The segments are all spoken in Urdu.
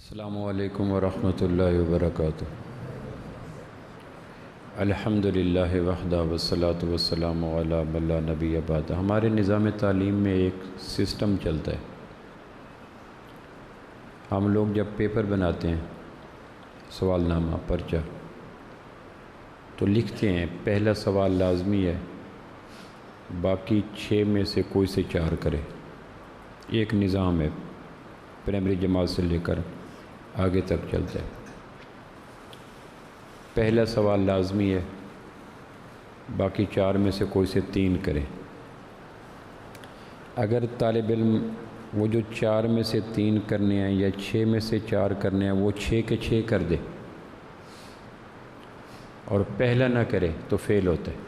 السلام علیکم ورحمۃ اللہ وبرکاتہ۔ الحمدللہ وحدہ والصلاۃ والسلام علی من لا نبی بعد۔ ہمارے نظام تعلیم میں ایک سسٹم چلتا ہے۔ ہم لوگ جب پیپر بناتے ہیں، سوال نامہ پرچہ، تو لکھتے ہیں پہلا سوال لازمی ہے، باقی 6 میں سے کوئی سے 4 کرے۔ ایک نظام ہے، پرائمری جماعت سے لے کر آگے تک چلتا ہے۔ پہلا سوال لازمی ہے، باقی 4 میں سے کوئی سے 3 کرے۔ اگر طالب علم وہ جو 4 میں سے 3 کرنے ہیں یا 6 میں سے 4 کرنے ہیں وہ 6 کے 6 کر دے اور پہلا نہ کرے تو فیل ہوتا ہے،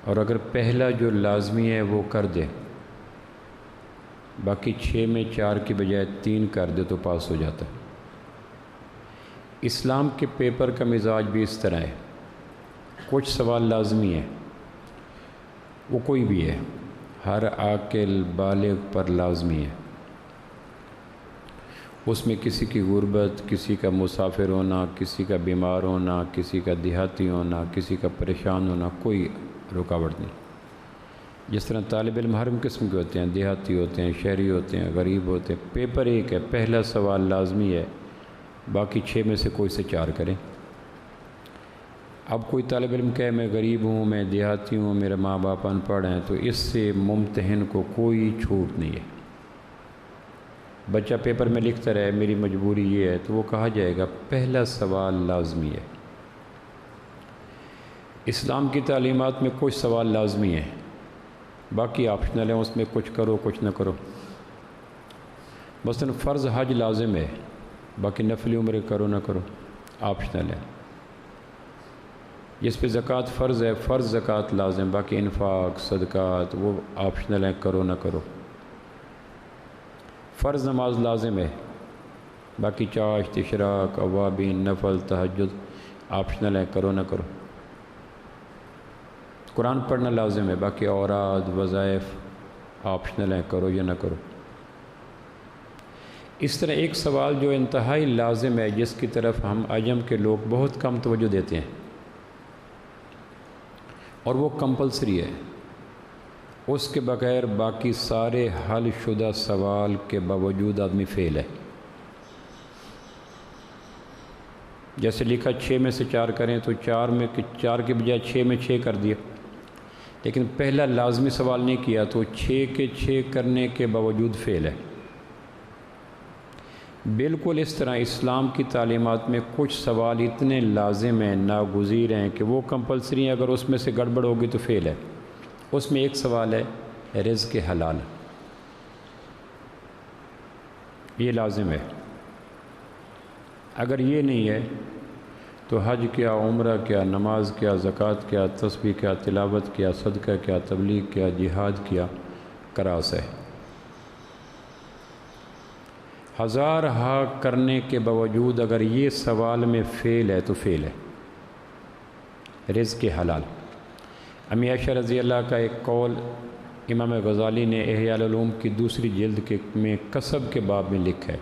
اور اگر پہلا جو لازمی ہے وہ کر دے، باقی 6 میں 4 کی بجائے 3 کر دے تو پاس ہو جاتا ہے۔ اسلام کے پیپر کا مزاج بھی اس طرح ہے، کچھ سوال لازمی ہیں، وہ کوئی بھی ہے، ہر عاقل بالغ پر لازمی ہے۔ اس میں کسی کی غربت، کسی کا مسافر ہونا، کسی کا بیمار ہونا، کسی کا دیہاتی ہونا، کسی کا پریشان ہونا، کوئی رکاوٹ نہیں۔ جس طرح طالب علم ہر قسم کے ہوتے ہیں، دیہاتی ہوتے ہیں، شہری ہوتے ہیں، غریب ہوتے ہیں، پیپر ایک ہے، پہلا سوال لازمی ہے، باقی 6 میں سے کوئی سے 4 کریں۔ اب کوئی طالب علم کہے میں غریب ہوں، میں دیہاتی ہوں، میرے ماں باپ ان پڑھ ہیں، تو اس سے ممتحن کو کوئی چھوٹ نہیں ہے۔ بچہ پیپر میں لکھتا رہے میری مجبوری یہ ہے، تو وہ کہا جائے گا پہلا سوال لازمی ہے۔ اسلام کی تعلیمات میں کچھ سوال لازمی ہیں، باقی آپشنل ہیں، اس میں کچھ کرو کچھ نہ کرو۔ مثلا فرض حج لازم ہے، باقی نفلی عمرے کرو نہ کرو، آپشنل ہے۔ جس پہ زکوٰۃ فرض ہے، فرض زکوٰۃ لازم، باقی انفاق صدقات وہ آپشنل ہیں، کرو نہ کرو۔ فرض نماز لازم ہے، باقی چاشت، اشراق، اوابین، نفل، تہجد آپشنل ہیں، کرو نہ کرو۔ قرآن پڑھنا لازم ہے، باقی اوراد وظائف آپشنل ہیں، کرو یا نہ کرو۔ اس طرح ایک سوال جو انتہائی لازم ہے، جس کی طرف ہم عجم کے لوگ بہت کم توجہ دیتے ہیں، اور وہ کمپلسری ہے، اس کے بغیر باقی سارے حل شدہ سوال کے باوجود آدمی فیل ہے۔ جیسے لکھا 6 میں سے 4 کریں، تو 4 کے بجائے 6 میں 6 کر دیا، لیکن پہلا لازمی سوال نہیں کیا، تو 6 کے 6 کرنے کے باوجود فیل ہے۔ بالکل اس طرح اسلام کی تعلیمات میں کچھ سوال اتنے لازم ہیں، ناگزیر ہیں کہ وہ کمپلسری ہیں، اگر اس میں سے گڑبڑ ہوگی تو فیل ہے۔ اس میں ایک سوال ہے رزق حلال، یہ لازم ہے، اگر یہ نہیں ہے تو حج کیا، عمرہ کیا، نماز کیا، زکوٰۃ کیا، تسبیح کیا، تلاوت کیا، صدقہ کیا، تبلیغ کیا، جہاد کیا، کراس ہے۔ ہزار ہاں کرنے کے باوجود اگر یہ سوال میں فیل ہے تو فیل ہے۔ رزق حلال، امی عائشہ رضی اللہ کا ایک قول امام غزالی نے احیاء العلوم کی 2 جلد میں کسب کے باب میں لکھا ہے،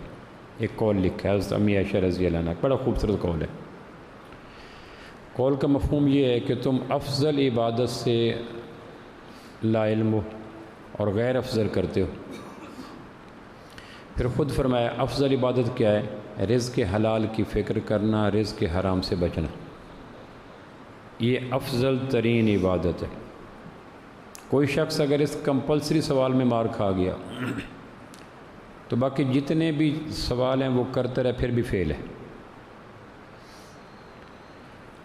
ایک قول لکھا ہے حضرت امی عائشہ رضی اللہ عنہ، بڑا خوبصورت قول ہے۔ قول کا مفہوم یہ ہے کہ تم افضل عبادت سے لا علم ہو اور غیر افضل کرتے ہو۔ پھر خود فرمایا افضل عبادت کیا ہے؟ رزق حلال کی فکر کرنا، رزق حرام سے بچنا، یہ افضل ترین عبادت ہے۔ کوئی شخص اگر اس کمپلسری سوال میں مار کھا گیا تو باقی جتنے بھی سوال ہیں وہ کرتا رہے، پھر بھی فیل ہے۔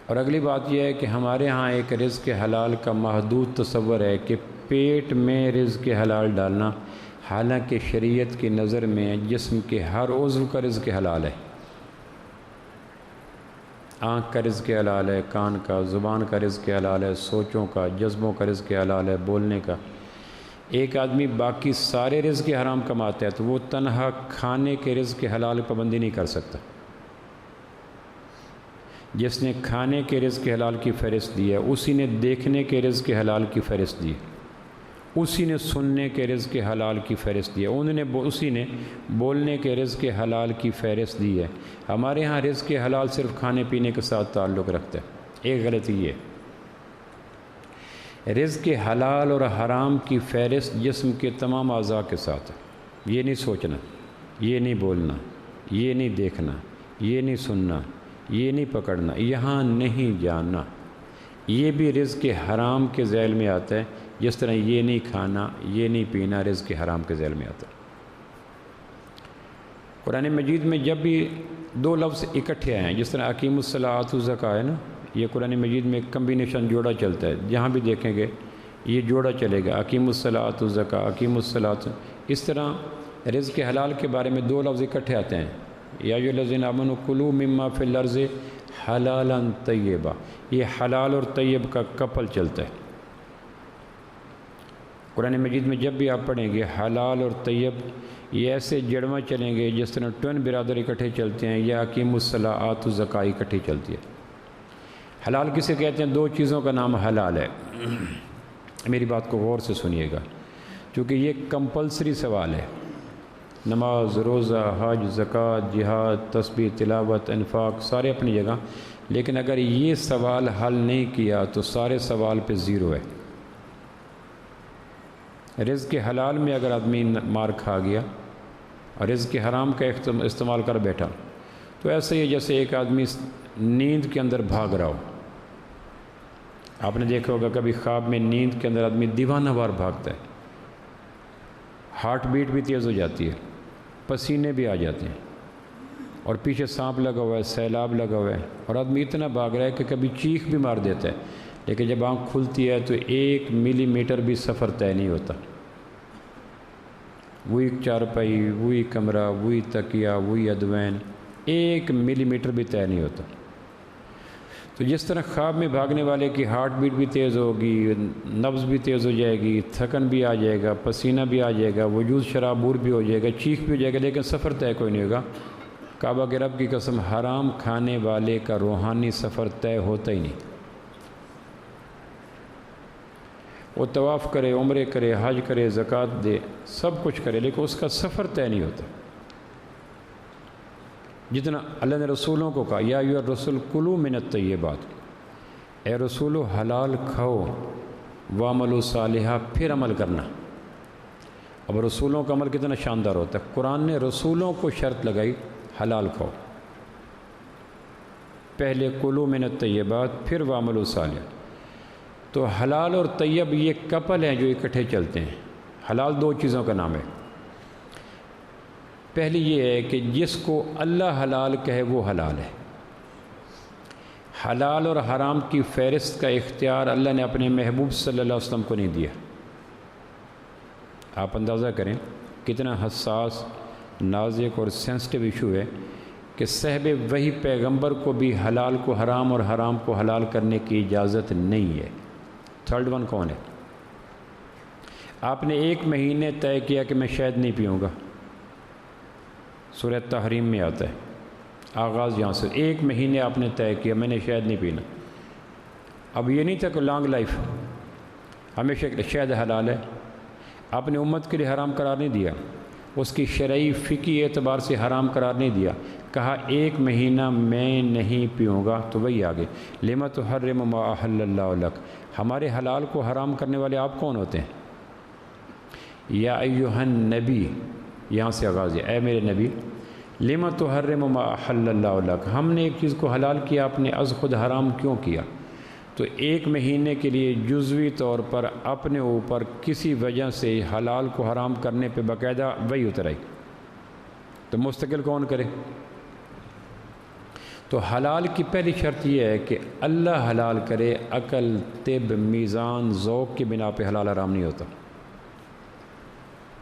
اور اگلی بات یہ ہے کہ ہمارے ہاں ایک رزق حلال کا محدود تصور ہے کہ پیٹ میں رزق حلال ڈالنا، حالانکہ شریعت کی نظر میں جسم کے ہر عضو کا رزق حلال ہے۔ آنکھ کا رزق حلال ہے، کان کا، زبان کا رزق حلال ہے، سوچوں کا، جذبوں کا رزق حلال ہے، بولنے کا۔ ایک آدمی باقی سارے رزق حرام کماتا ہے تو وہ تنہا کھانے کے رزق حلال پابندی نہیں کر سکتا۔ جس نے کھانے کے رزق حلال کی فہرست دی ہے، اسی نے دیکھنے کے رزق حلال کی فہرست دی ہے، اسی نے سننے کے رزق حلال کی فہرست دی ہے، اسی نے بولنے کے رزق حلال کی فہرست دی ہے۔ ہمارے ہاں رزق حلال صرف کھانے پینے کے ساتھ تعلق رکھتا ہے۔ ایک غلطی یہ ہے، رزق حلال اور حرام کی فہرست جسم کے تمام اعضاء کے ساتھ ہے۔ یہ نہیں سوچنا، یہ نہیں بولنا، یہ نہیں دیکھنا، یہ نہیں سننا، یہ نہیں پکڑنا، یہاں نہیں جانا، یہ بھی رزق حرام کے ذیل میں آتا ہے، جس طرح یہ نہیں کھانا، یہ نہیں پینا رزق حرام کے ذیل میں آتا ہے۔ قرآن مجید میں جب بھی دو لفظ اکٹھے آئے ہیں، جس طرح اقیم الصلاۃ والزکاۃ ہے نا، یہ قرآن مجید میں ایک کمبینیشن جوڑا چلتا ہے، جہاں بھی دیکھیں گے یہ جوڑا چلے گا، اقیم الصلاۃ والزکاۃ، اقیم الصلاۃ۔ اس طرح رزق حلال کے بارے میں دو لفظ اکٹھے آتے ہیں، یا ایھا الذین آمنوا کلوا مما فی الارض حلالا طیبا، یہ حلال اور طیب کا کپل چلتا ہے۔ قرآن مجید میں جب بھی آپ پڑھیں گے حلال اور طیب، یہ ایسے جڑواں چلیں گے جس طرح ٹوین برادر اکٹھے چلتے ہیں، یا اقیم الصلاۃ والزکاۃ اکٹھی چلتی ہے۔ حلال کسے کہتے ہیں؟ دو چیزوں کا نام حلال ہے۔ میری بات کو غور سے سنیے گا، کیونکہ یہ کمپلسری سوال ہے۔ نماز، روزہ، حج، زکوٰۃ، جہاد، تسبیح، تلاوت، انفاق، سارے اپنی جگہ، لیکن اگر یہ سوال حل نہیں کیا تو سارے سوال پہ زیرو ہے۔ رزق حلال میں اگر آدمی مار کھا گیا اور رزق حرام کا استعمال کر بیٹھا، تو ایسے ہی جیسے ایک آدمی نیند کے اندر بھاگ رہا ہو۔ آپ نے دیکھا ہوگا کبھی خواب میں نیند کے اندر آدمی دیوانہ وار بھاگتا ہے، ہارٹ بیٹ بھی تیز ہو جاتی ہے، پسینے بھی آ جاتے ہیں، اور پیچھے سانپ لگا ہوا ہے، سیلاب لگا ہوا ہے، اور آدمی اتنا بھاگ رہا ہے کہ کبھی چیخ بھی مار دیتا ہے، لیکن جب آنکھ کھلتی ہے تو 1 ملی میٹر بھی سفر طے نہیں ہوتا۔ وہی چارپائی، وہی کمرہ، وہی تکیہ، وہی ادوین، 1 ملی میٹر بھی طے نہیں ہوتا۔ تو جس طرح خواب میں بھاگنے والے کی ہارٹ بیٹ بھی تیز ہوگی، نبض بھی تیز ہو جائے گی، تھکن بھی آ جائے گا، پسینہ بھی آ جائے گا، وجود شرابور بھی ہو جائے گا، چیخ بھی ہو جائے گا، لیکن سفر طے کوئی نہیں ہوگا۔ کعبہ کے رب کی قسم، حرام کھانے والے کا روحانی سفر طے ہوتا ہی نہیں۔ وہ طواف کرے، عمرے کرے، حج کرے، زکوٰۃ دے، سب کچھ کرے، لیکن اس کا سفر طے نہیں ہوتا۔ جتنا اللہ نے رسولوں کو کہا، یا ایھا الرسول کلوا من الطیبات، اے رسولو حلال کھاؤ، واعملوا صالحا، پھر عمل کرنا۔ اب رسولوں کا عمل کتنا شاندار ہوتا ہے۔ قرآن نے رسولوں کو شرط لگائی، حلال کھاؤ، پہلے کلوا من الطیبات، پھر واعملوا صالحا۔ تو حلال اور طیب یہ کپل ہیں جو اکٹھے چلتے ہیں۔ حلال دو چیزوں کا نام ہے۔ پہلی یہ ہے کہ جس کو اللہ حلال کہے وہ حلال ہے۔ حلال اور حرام کی فہرست کا اختیار اللہ نے اپنے محبوب صلی اللہ علیہ وسلم کو نہیں دیا۔ آپ اندازہ کریں کتنا حساس، نازک اور سینسٹیو ایشو ہے کہ صاحب وحی پیغمبر کو بھی حلال کو حرام اور حرام کو حلال کرنے کی اجازت نہیں ہے۔ تھرڈ ون کون ہے؟ آپ نے 1 مہینے طے کیا کہ میں شہد نہیں پیوں گا، سورہ تحریم میں آتا ہے، آغاز یہاں سے 1 مہینے آپ نے طے کیا میں نے شہد نہیں پینا۔ اب یہ نہیں تھا کہ لانگ لائف، ہمیشہ شہد حلال ہے، آپ نے امت کے لیے حرام قرار نہیں دیا، اس کی شرعی فقہی اعتبار سے حرام قرار نہیں دیا، کہا 1 مہینہ میں نہیں پیوں گا۔ تو وہی آگے لِمَ تُحَرِّمُ مَا أَحَلَّ اللَّهُ لَكَ، ہمارے حلال کو حرام کرنے والے آپ کون ہوتے ہیں؟ یا ایھا النبی، یہاں سے آغاز ہے، اے میرے نبی، لِمَ تُحَرِّمُ مَا أَحَلَّ اللَّهُ لَكَ، ہم نے ایک چیز کو حلال کیا، آپ نے از خود حرام کیوں کیا؟ تو 1 مہینے کے لیے جزوی طور پر اپنے اوپر کسی وجہ سے حلال کو حرام کرنے پہ باقاعدہ وہی اتر آئی، تو مستقل کون کرے؟ تو حلال کی پہلی شرط یہ ہے کہ اللہ حلال کرے، عقل، طب، میزان، ذوق کی بنا پہ حلال حرام نہیں ہوتا،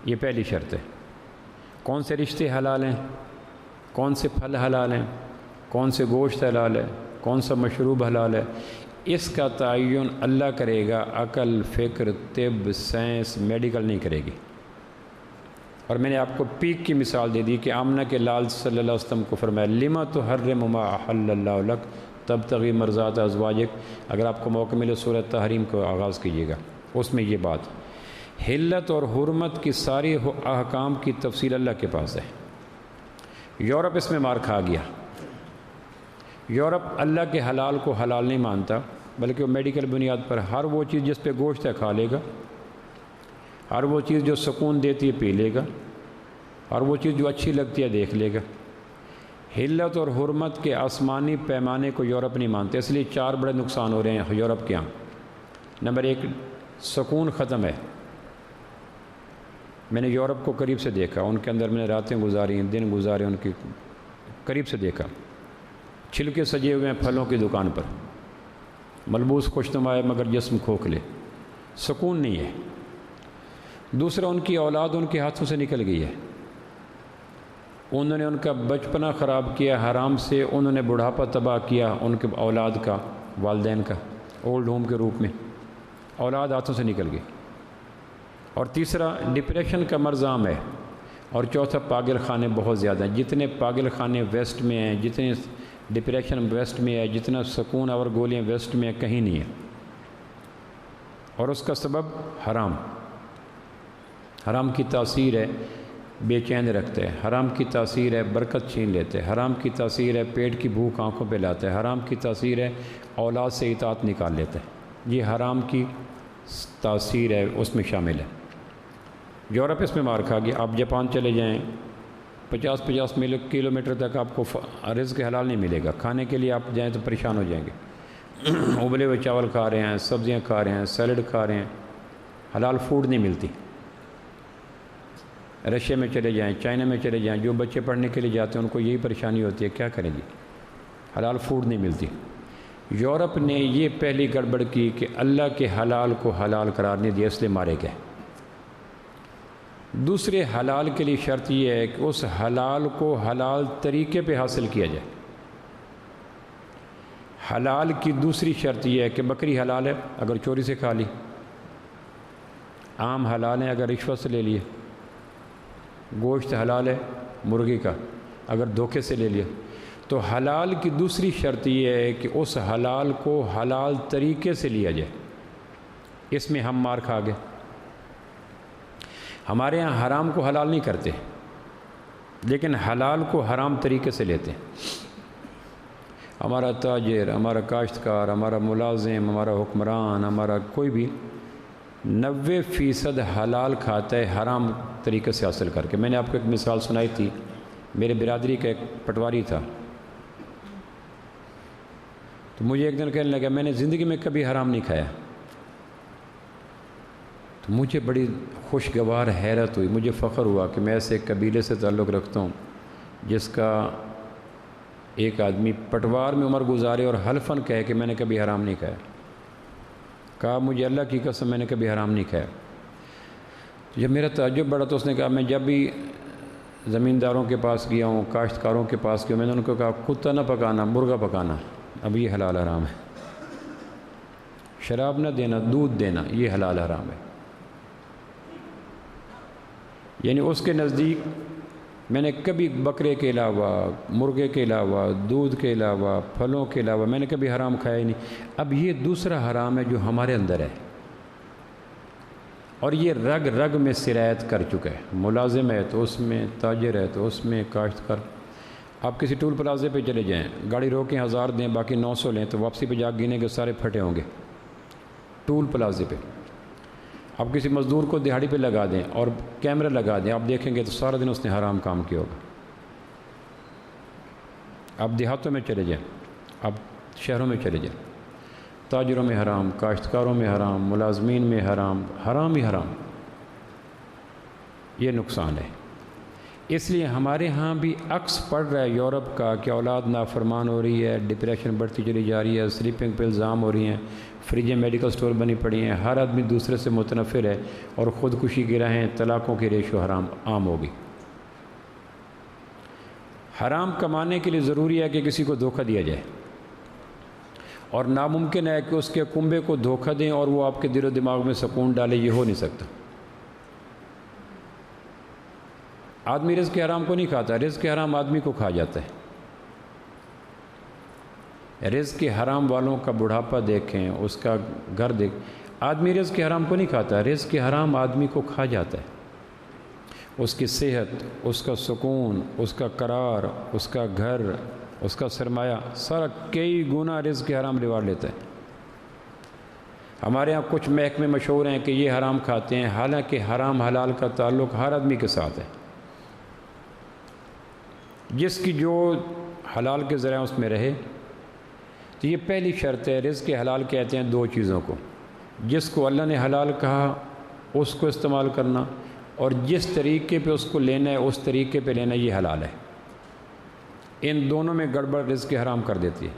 یہ پہلی شرط ہے۔ کون سے رشتے حلال ہیں، کون سے پھل حلال ہیں، کون سے گوشت حلال ہے، کون سا مشروب حلال ہے، اس کا تعین اللہ کرے گا، عقل، فکر، طب، سائنس، میڈیکل نہیں کرے گی۔ اور میں نے آپ کو پیک کی مثال دے دی کہ آمنہ کے لال صلی اللہ علیہ وسلم کو فرمایا لِمَ تُحَرِّمُ مَا أَحَلَّ اللَّهُ لَكَ تَبْتَغِي مَرْضَاتَ أَزْوَاجِكَ، اگر آپ کو موقع ملے سورۃ تحریم کو آغاز کیجیے گا، اس میں یہ بات حلت اور حرمت کی ساری احکام کی تفصیل اللہ کے پاس ہے۔ یورپ اس میں مار کھا گیا۔ یورپ اللہ کے حلال کو حلال نہیں مانتا، بلکہ وہ میڈیکل بنیاد پر ہر وہ چیز جس پہ گوشت ہے کھا لے گا، ہر وہ چیز جو سکون دیتی ہے پی لے گا، ہر وہ چیز جو اچھی لگتی ہے دیکھ لے گا۔ حلت اور حرمت کے آسمانی پیمانے کو یورپ نہیں مانتے، اس لیے 4 بڑے نقصان ہو رہے ہیں یورپ کے یہاں۔ نمبر 1، سکون ختم ہے۔ میں نے یورپ کو قریب سے دیکھا، ان کے اندر میں نے راتیں گزاری ہیں، دن گزارے، ان کی قریب سے دیکھا۔ چھلکے سجے ہوئے ہیں پھلوں کی دکان پر، ملبوس خوشنما ہے مگر جسم کھوکھلے، سکون نہیں ہے۔ دوسرا، ان کی اولاد ان کے ہاتھوں سے نکل گئی ہے، انہوں نے ان کا بچپنا خراب کیا حرام سے، انہوں نے بڑھاپا تباہ کیا ان کے اولاد کا، والدین کا، اولڈ ہوم کے روپ میں اولاد ہاتھوں سے نکل گئی۔ اور تیسرا، ڈپریشن کا مرض عام ہے۔ اور چوتھا، پاگل خانے بہت زیادہ ہیں۔ جتنے پاگل خانے ویسٹ میں ہیں، جتنے ڈپریشن ویسٹ میں ہے، جتنا سکون اور گولیاں ویسٹ میں ہیں، کہیں نہیں ہے۔ اور اس کا سبب حرام، حرام کی تاثیر ہے بے چین رکھتے ہیں، حرام کی تاثیر ہے برکت چھین لیتے ہیں، حرام کی تاثیر ہے پیٹ کی بھوک آنکھوں پہ لاتے ہیں، حرام کی تاثیر ہے اولاد سے اطاعت نکال لیتے ہیں۔ یہ حرام کی تاثیر ہے، اس میں شامل ہے۔ یورپ اس میں مار کھا گیا۔ آپ جاپان چلے جائیں، 50 کلومیٹر تک آپ کو رزق حلال نہیں ملے گا۔ کھانے کے لیے آپ جائیں تو پریشان ہو جائیں گے۔ ابلے ہوئے چاول کھا رہے ہیں، سبزیاں کھا رہے ہیں، سیلڈ کھا رہے ہیں، حلال فوڈ نہیں ملتی۔ رشیا میں چلے جائیں، چائنا میں چلے جائیں، جو بچے پڑھنے کے لیے جاتے ہیں ان کو یہی پریشانی ہوتی ہے، کیا کریں گی، حلال فوڈ نہیں ملتی۔ یورپ نے یہ پہلی گڑبڑ کی کہ اللہ کے حلال کو حلال قرار نہیں دیا، اس لیے مارے گئے۔ دوسرے حلال کے لیے شرط یہ ہے کہ اس حلال کو حلال طریقے پہ حاصل کیا جائے۔ حلال کی دوسری شرط یہ ہے کہ بکری حلال ہے اگر چوری سے کھا لی، آم حلال ہے اگر رشوت سے لے لیے، گوشت حلال ہے مرغی کا اگر دھوکے سے لے لیا۔ تو حلال کی دوسری شرط یہ ہے کہ اس حلال کو حلال طریقے سے لیا جائے۔ اس میں ہم مار کھا گئے۔ ہمارے ہاں حرام کو حلال نہیں کرتے، لیکن حلال کو حرام طریقے سے لیتے ہیں۔ ہمارا تاجر، ہمارا کاشتکار، ہمارا ملازم، ہمارا حکمران، ہمارا کوئی بھی 90% حلال کھاتا ہے حرام طریقے سے حاصل کر کے۔ میں نے آپ کو ایک مثال سنائی تھی، میرے برادری کا ایک پٹواری تھا، تو مجھے ایک دن کہنے لگا میں نے زندگی میں کبھی حرام نہیں کھایا۔ تو مجھے بڑی خوشگوار حیرت ہوئی، مجھے فخر ہوا کہ میں ایسے قبیلے سے تعلق رکھتا ہوں جس کا ایک آدمی پٹوار میں عمر گزارے اور حلفاً کہے کہ میں نے کبھی حرام نہیں کھایا۔ کہا مجھے اللہ کی قسم میں نے کبھی حرام نہیں کھایا۔ جب میرا تعجب بڑھا تو اس نے کہا میں جب بھی زمینداروں کے پاس گیا ہوں، کاشتکاروں کے پاس گیا ہوں، میں نے ان کو کہا کتا نہ پکانا، مرغا پکانا، اب یہ حلال حرام ہے۔ شراب نہ دینا، دودھ دینا، یہ حلال حرام ہے۔ یعنی اس کے نزدیک میں نے کبھی بکرے کے علاوہ، مرغے کے علاوہ، دودھ کے علاوہ، پھلوں کے علاوہ میں نے کبھی حرام کھایا ہی نہیں۔ اب یہ دوسرا حرام ہے جو ہمارے اندر ہے، اور یہ رگ رگ میں سرایت کر چکا ہے۔ ملازم ہے تو اس میں، تاجر ہے تو اس میں، کاشتکار۔ آپ کسی ٹول پلازے پہ چلے جائیں، گاڑی روکیں 1000 دیں باقی 900 لیں، تو واپسی پہ جا گنے کے سارے پھٹے ہوں گے ٹول پلازے پہ۔ آپ کسی مزدور کو دہاڑی پہ لگا دیں اور کیمرہ لگا دیں، آپ دیکھیں گے تو سارا دن اس نے حرام کام کیا ہوگا۔ آپ دیہاتوں میں چلے جائیں، آپ شہروں میں چلے جائیں، تاجروں میں حرام، کاشتکاروں میں حرام، ملازمین میں حرام، حرام ہی حرام۔ یہ نقصان ہے۔ اس لیے ہمارے ہاں بھی عکس پڑ رہا ہے یورپ کا کہ اولاد نافرمان ہو رہی ہے، ڈپریشن بڑھتی چلی جا رہی ہے، سلیپنگ پلز عام ہو رہی ہیں، فریجیں میڈیکل سٹور بنی پڑی ہیں، ہر آدمی دوسرے سے متنفر ہے، اور خودکشی کی راہیں، طلاقوں کی ریشو حرام عام ہوگی۔ حرام کمانے کے لیے ضروری ہے کہ کسی کو دھوکہ دیا جائے، اور ناممکن ہے کہ اس کے کنبے کو دھوکہ دیں اور وہ آپ کے دل و دماغ میں سکون ڈالے، یہ ہو نہیں سکتا۔ آدمی رزق حرام کو نہیں کھاتا، رزق حرام آدمی کو کھا جاتا ہے۔ رزق حرام والوں کا بڑھاپا دیکھیں، اس کا گھر دیکھ، آدمی رزق حرام کو نہیں کھاتا، رزق حرام آدمی کو کھا جاتا ہے۔ اس کی صحت، اس کا سکون، اس کا قرار، اس کا گھر، اس کا سرمایہ، سارا کئی گنا رزق حرام لیوا لیتا ہے۔ ہمارے ہاں کچھ محکمے مشہور ہیں کہ یہ حرام کھاتے ہیں، حالانکہ حرام حلال کا تعلق ہر آدمی کے ساتھ ہے۔ جس کی جو حلال کے ذریعہ اس میں رہے، تو یہ پہلی شرط ہے۔ رزق حلال کہتے ہیں دو چیزوں کو، جس کو اللہ نے حلال کہا اس کو استعمال کرنا، اور جس طریقے پہ اس کو لینا ہے اس طریقے پہ لینا، یہ حلال ہے۔ ان دونوں میں گڑبڑ رزق حرام کر دیتی ہے۔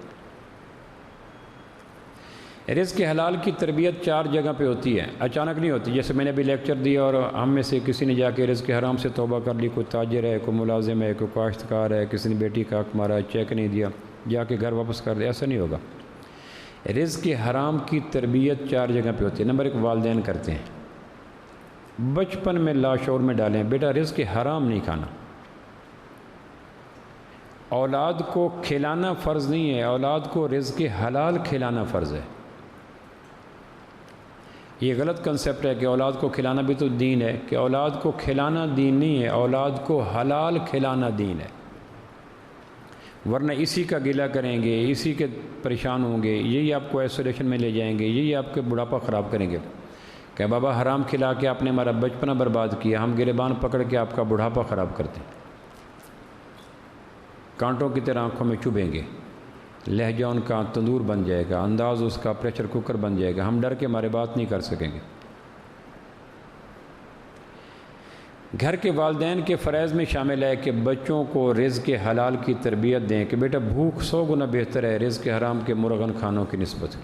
رزق حلال کی تربیت چار جگہ پہ ہوتی ہے، اچانک نہیں ہوتی۔ جیسے میں نے ابھی لیکچر دیا اور ہم میں سے کسی نے جا کے رزق حرام سے توبہ کر لی، کوئی تاجر ہے، کوئی ملازم ہے، کوئی کاشتکار ہے، کسی نے بیٹی کا حق مارا، چیک نہیں دیا، جا کے گھر واپس کر دیا، ایسا نہیں ہوگا۔ رزق حرام کی تربیت چار جگہ پہ ہوتی ہے۔ نمبر ایک، والدین کرتے ہیں، بچپن میں لاشعور میں ڈالیں بیٹا رزق حرام نہیں کھانا۔ اولاد کو کھلانا فرض نہیں ہے، اولاد کو رزق حلال کھلانا فرض ہے۔ یہ غلط کنسیپٹ ہے کہ اولاد کو کھلانا بھی تو دین ہے، کہ اولاد کو کھلانا دین نہیں ہے، اولاد کو حلال کھلانا دین ہے۔ ورنہ اسی کا گلہ کریں گے، اسی کے پریشان ہوں گے، یہی آپ کو آئسولیشن میں لے جائیں گے، یہی آپ کے بڑھاپا خراب کریں گے کہ بابا حرام کھلا کے آپ نے ہمارا بچپنا برباد کیا، ہم گریبان پکڑ کے آپ کا بڑھاپا خراب کرتے ہیں، کانٹوں کی طرح آنکھوں میں چبھیں گے، لہجہ ان کا تندور بن جائے گا، انداز اس کا پریشر کوکر بن جائے گا، ہم ڈر کے ہمارے بات نہیں کر سکیں گے۔ گھر کے والدین کے فرائض میں شامل ہے کہ بچوں کو رزق حلال کی تربیت دیں کہ بیٹا بھوک 100 گنا بہتر ہے رزق حرام کے مرغن کھانوں کی نسبت۔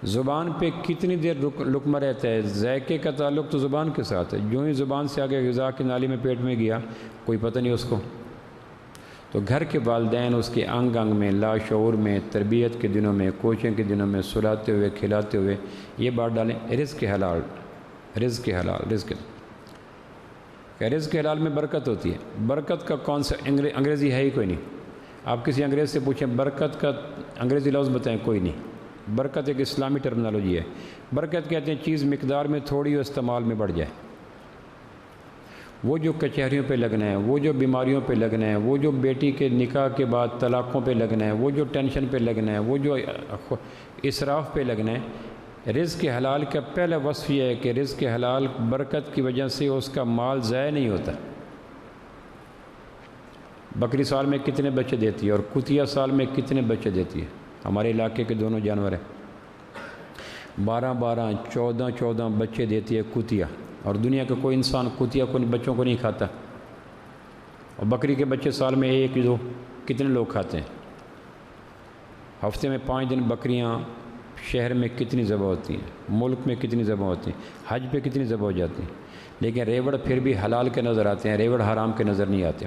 زبان پہ کتنی دیر لقمہ رہتا ہے، ذائقے کا تعلق تو زبان کے ساتھ ہے، جو ہی زبان سے آگے غذا کی نالی میں پیٹ میں گیا کوئی پتہ نہیں اس کو۔ تو گھر کے والدین اس کے انگ انگ میں، لاشعور میں، تربیت کے دنوں میں، کوچنگ کے دنوں میں سلاتے ہوئے کھلاتے ہوئے یہ بات ڈالیں رزق حلال، رزق حلال، رزق حلال میں برکت ہوتی ہے۔ برکت کا کون سا انگریزی ہے ہی کوئی نہیں۔ آپ کسی انگریز سے پوچھیں برکت کا انگریزی لفظ بتائیں، کوئی نہیں۔ برکت ایک اسلامی ٹرمنالوجی ہے۔ برکت کہتے ہیں چیز مقدار میں تھوڑی اور استعمال میں بڑھ جائے۔ وہ جو کچہریوں پہ لگنا ہے، وہ جو بیماریوں پہ لگنا ہے، وہ جو بیٹی کے نکاح کے بعد طلاقوں پہ لگنا ہے، وہ جو ٹینشن پہ لگنا ہے، وہ جو اسراف پہ لگنا ہے، رزق حلال کا پہلا وصف یہ ہے کہ رزق حلال برکت کی وجہ سے اس کا مال ضائع نہیں ہوتا۔ بکری سال میں کتنے بچے دیتی ہے اور کتیا سال میں کتنے بچے دیتی ہے؟ ہمارے علاقے کے دونوں جانور ہیں، 12 14 بچے دیتی ہے کتیا، اور دنیا کا کوئی انسان کتیا کو بچوں کو نہیں کھاتا۔ اور بکری کے بچے سال میں 1 2 کتنے لوگ کھاتے ہیں؟ ہفتے میں 5 دن بکریاں شہر میں کتنی ذبح ہوتی ہیں، ملک میں کتنی ذبح ہوتی ہیں، حج پہ کتنی ذبح ہو جاتی ہیں، لیکن ریوڑ پھر بھی حلال کے نظر آتے ہیں، ریوڑ حرام کے نظر نہیں آتے۔